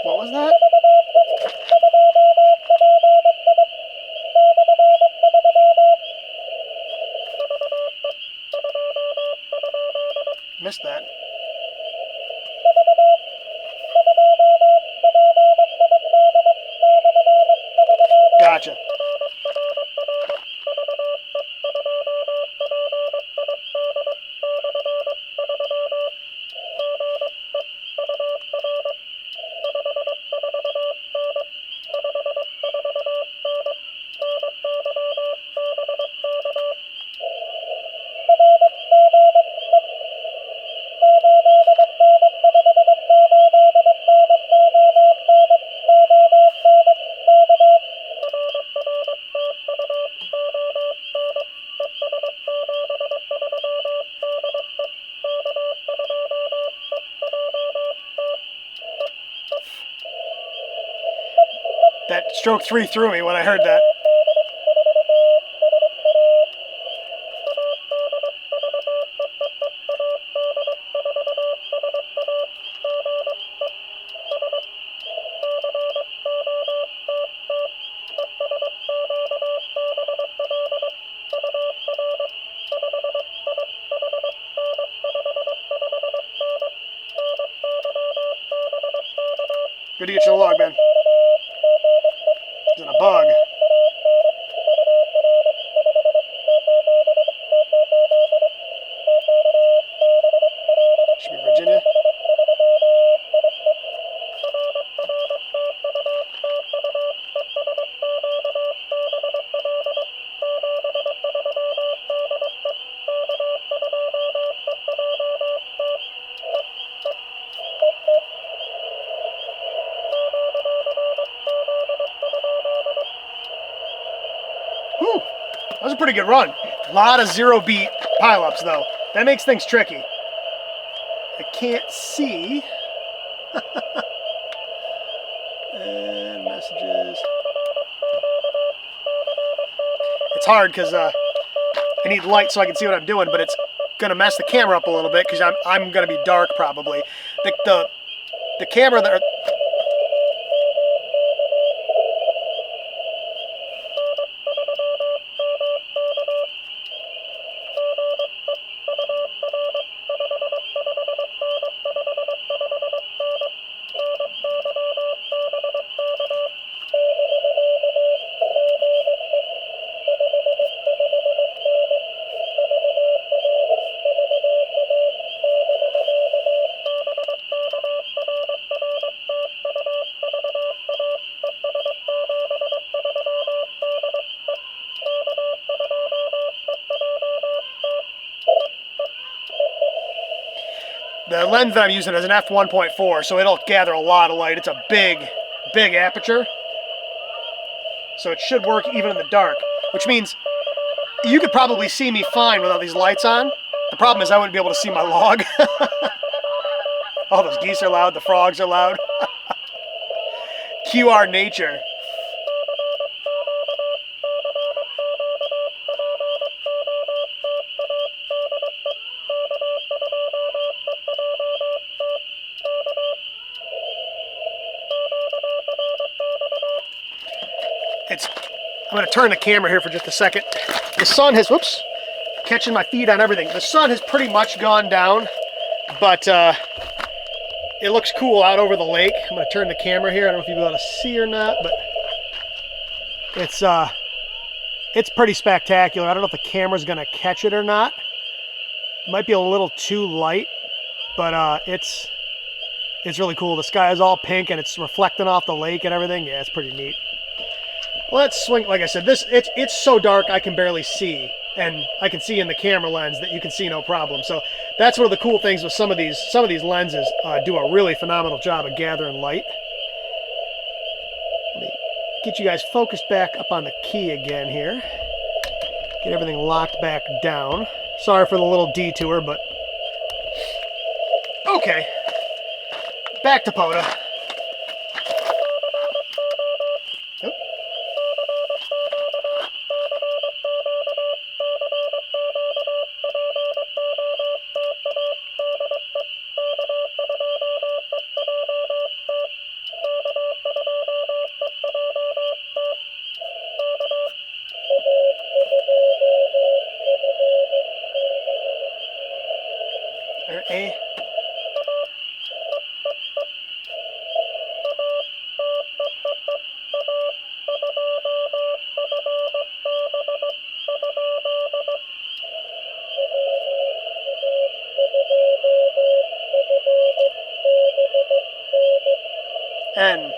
What was that? Missed that. Gotcha. That stroke 3 threw me when I heard that. Good to get you a log, man. It's in a bug. Should be Virginia. Whew, that was a pretty good run. A lot of zero beat pileups though. That makes things tricky. I can't see. And messages. It's hard because I need light so I can see what I'm doing, but it's gonna mess the camera up a little bit because I'm gonna be dark probably. The camera that. The lens that I'm using is an f1.4, so it'll gather a lot of light. It's a big aperture, so it should work even in the dark, which means you could probably see me fine without these lights on. The problem is I wouldn't be able to see my log. All those geese are loud, the frogs are loud. QR nature. I'm going to turn the camera here for just a second. The sun has, whoops, catching my feet on everything. The sun has pretty much gone down, but it looks cool out over the lake. I'm going to turn the camera here. I don't know if you'll be able to see or not, but it's pretty spectacular. I don't know if the camera's going to catch it or not. It might be a little too light, but it's really cool. The sky is all pink and it's reflecting off the lake and everything. Yeah, it's pretty neat. Let's swing. Like I said, it's so dark I can barely see, and I can see in the camera lens that you can see no problem. So that's one of the cool things with some of these lenses. Do a really phenomenal job of gathering light. Let me get you guys focused back up on the key again here. Get everything locked back down. Sorry for the little detour, but okay. Back to POTA. A. N.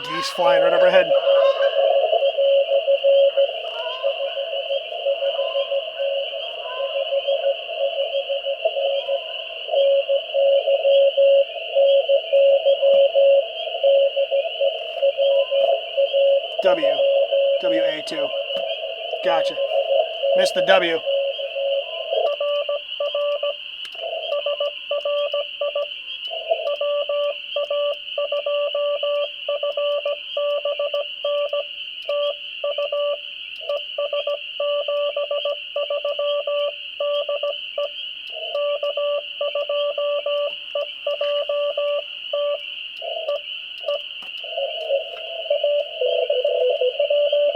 Geese flying right overhead. WA2. Gotcha. Missed the W.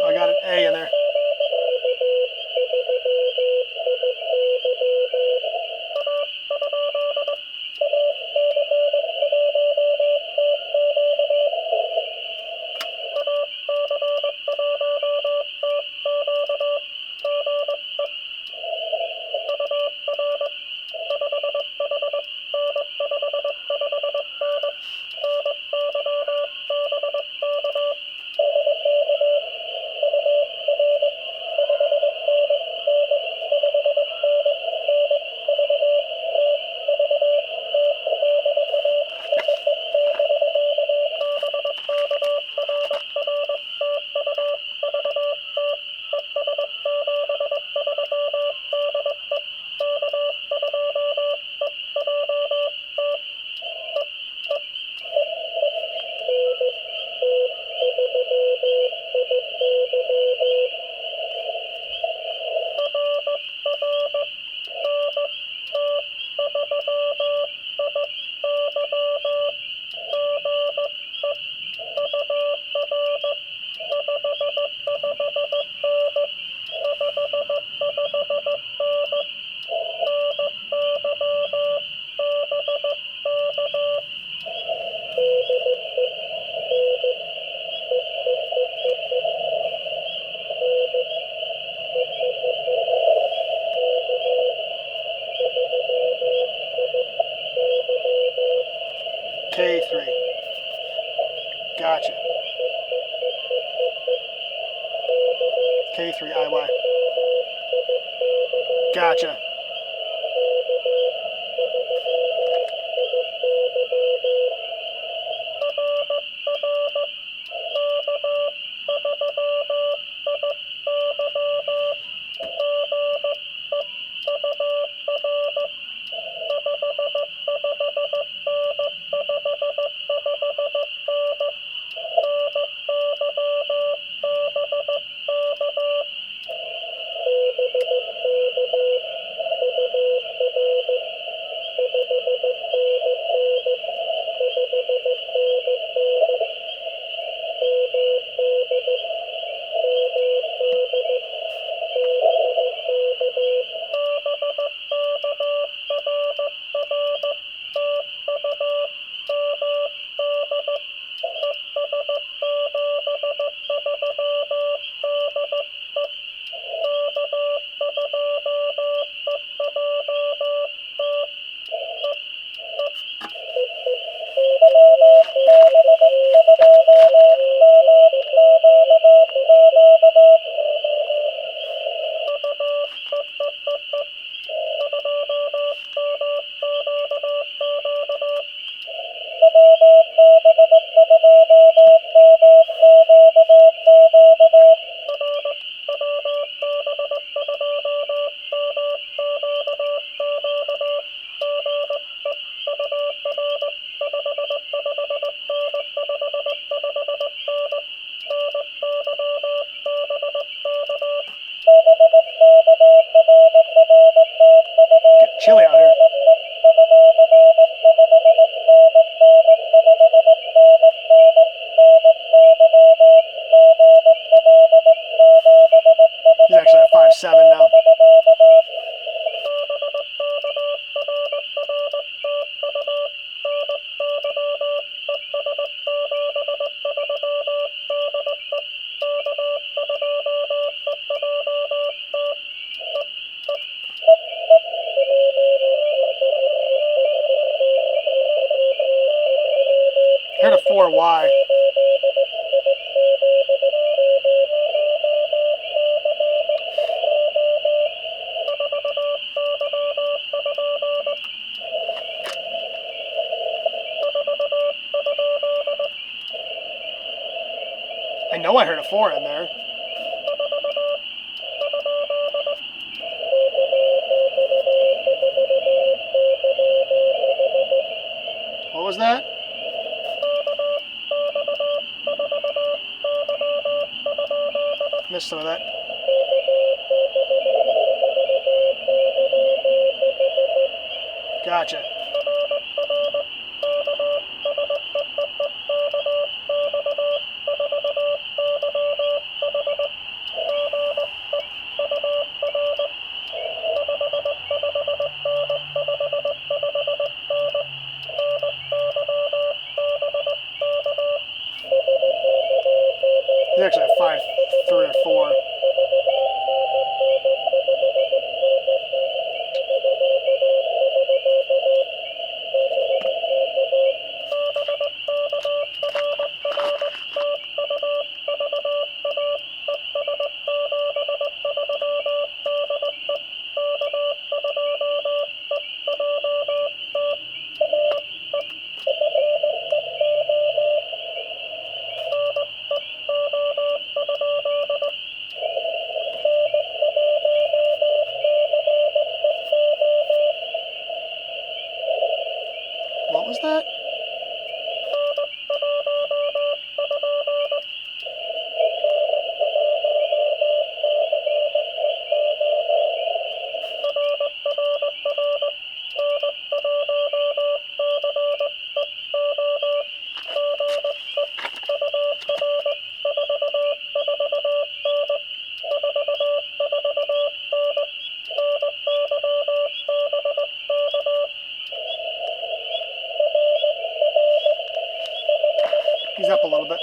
I got an A in there. Gotcha. K3IY. Gotcha. Chilly out here. He's actually at 5.7 now. I heard a 4Y. I know I heard a 4 in there. What was that? Missed some of that. Gotcha. He's actually at 5.3 or 4. What was that? He's up a little bit.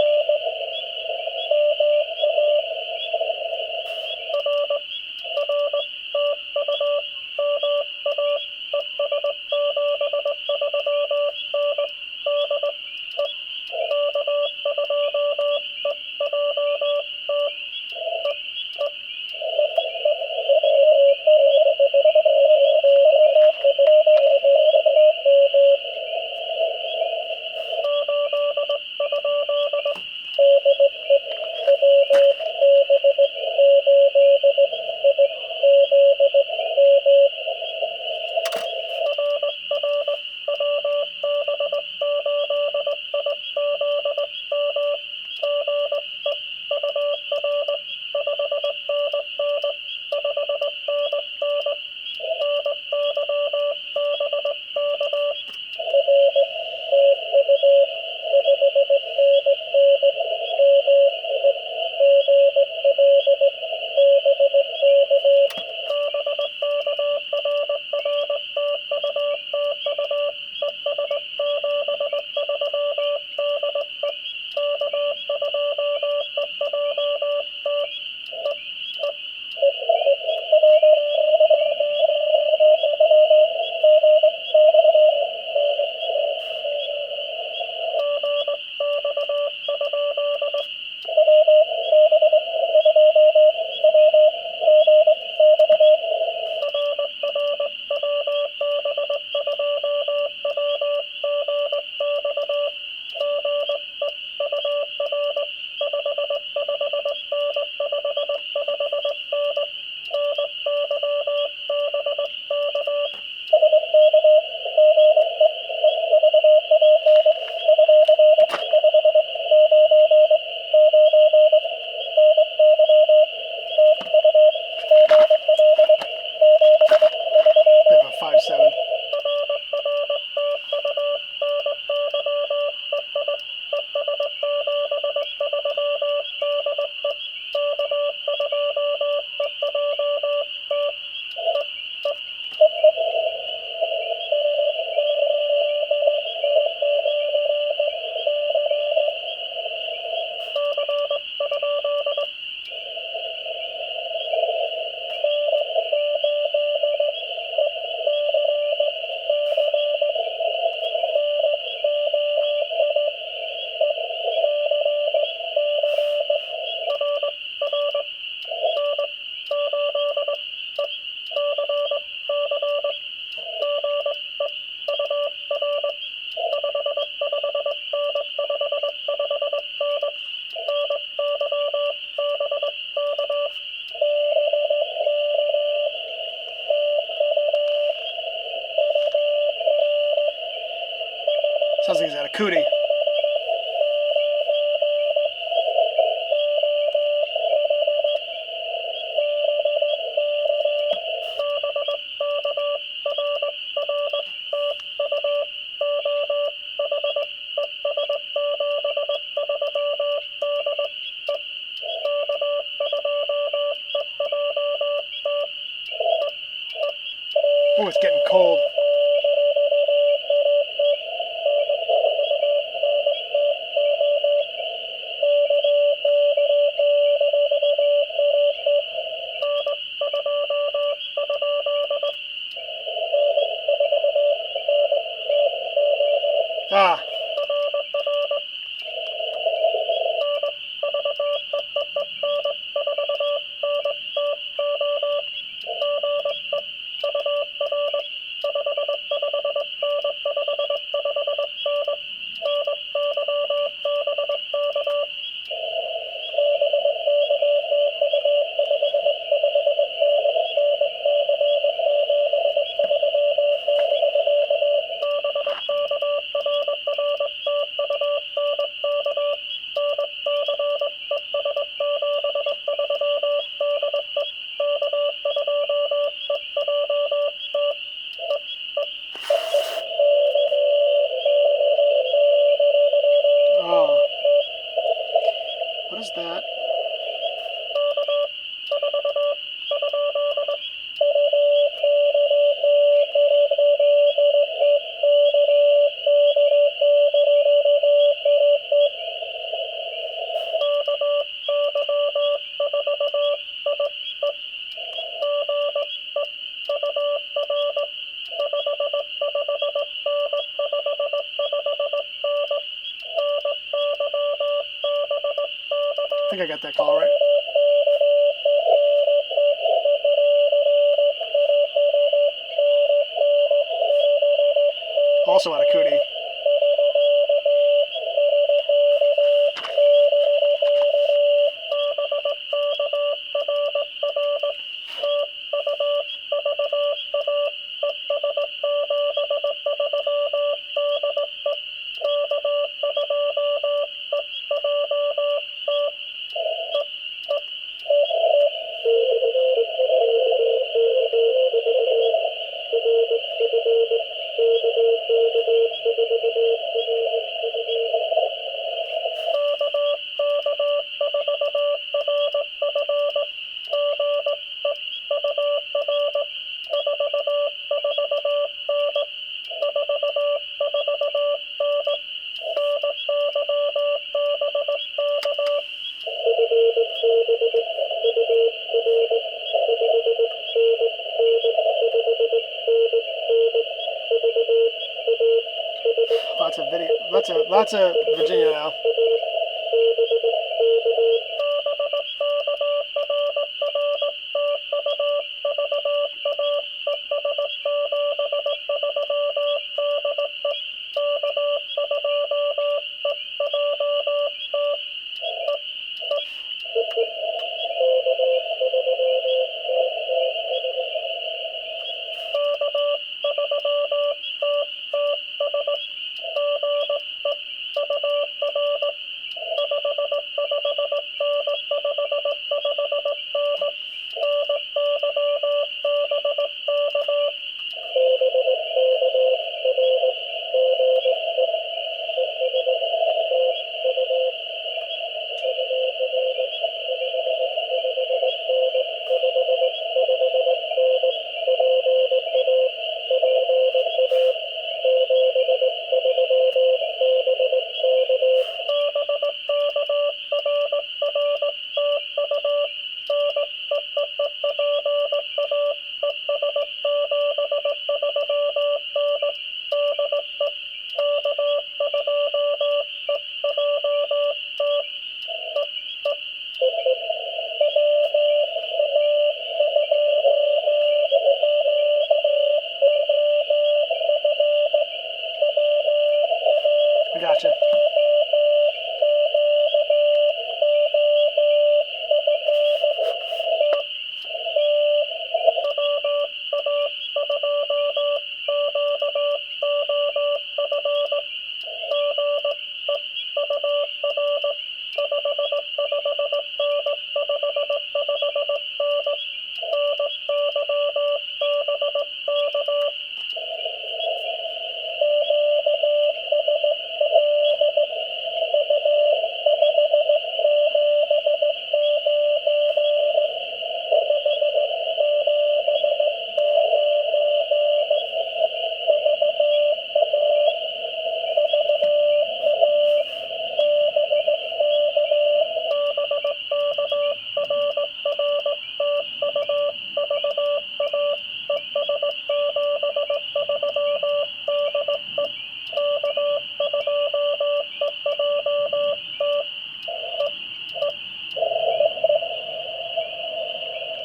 cootie. Oh, it's getting cold. Ah. Oh. What is that? I think I got that call right. Also on a cootie. Lots of video. Lots of Virginia now.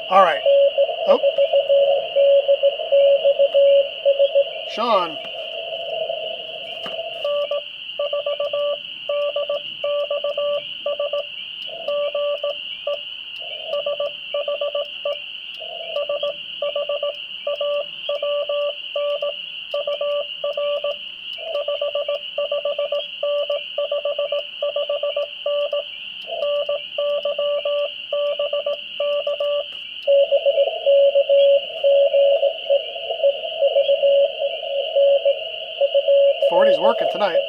All right. Oh. Sean. Forty's working tonight.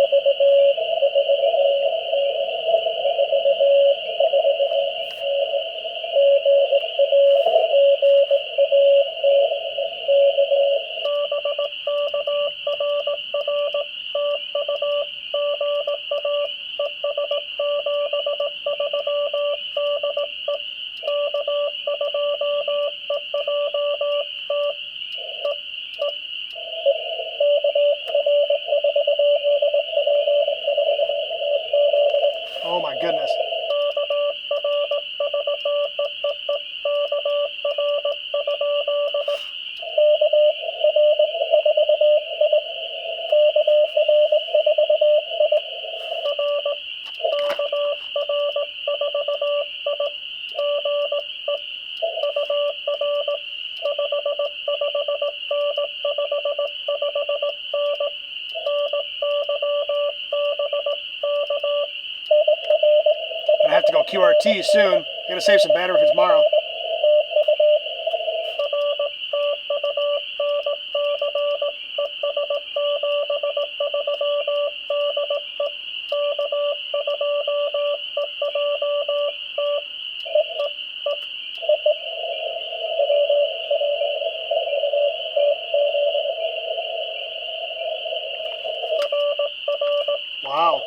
Oh my goodness. I have to go QRT soon. I'm gonna save some battery for tomorrow. Wow.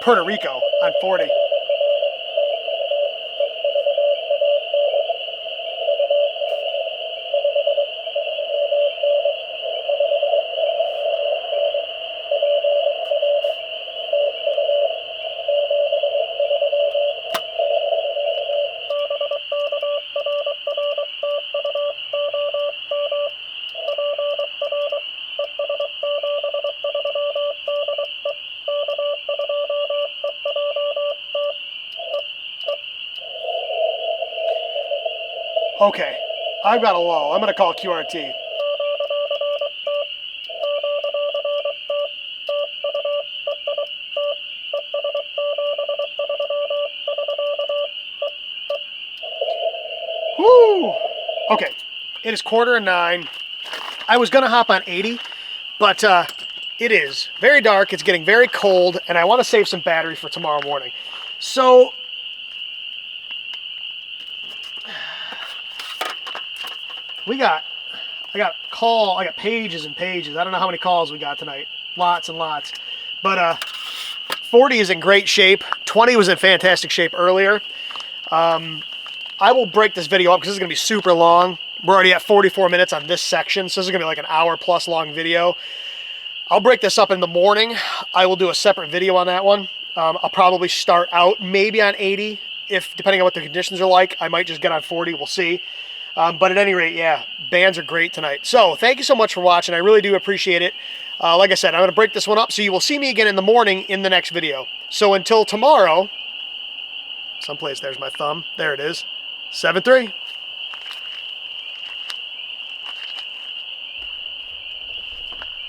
Puerto Rico on 40. Okay, I've got a low. I'm going to call QRT. Whoo! Okay, it is 8:45. I was going to hop on 80, but it is very dark. It's getting very cold, and I want to save some battery for tomorrow morning. So I got pages and pages. I don't know how many calls we got tonight. Lots and lots. But 40 is in great shape. 20 was in fantastic shape earlier. I will break this video up because this is going to be super long. We're already at 44 minutes on this section, so this is going to be like an hour plus long video. I'll break this up in the morning. I will do a separate video on that one. I'll probably start out maybe on 80. If depending on what the conditions are like, I might just get on 40. We'll see. But at any rate, yeah, bands are great tonight. So thank you so much for watching. I really do appreciate it. Like I said, I'm going to break this one up, so you will see me again in the morning in the next video. So until tomorrow, someplace, there's my thumb. There it is. 7-3.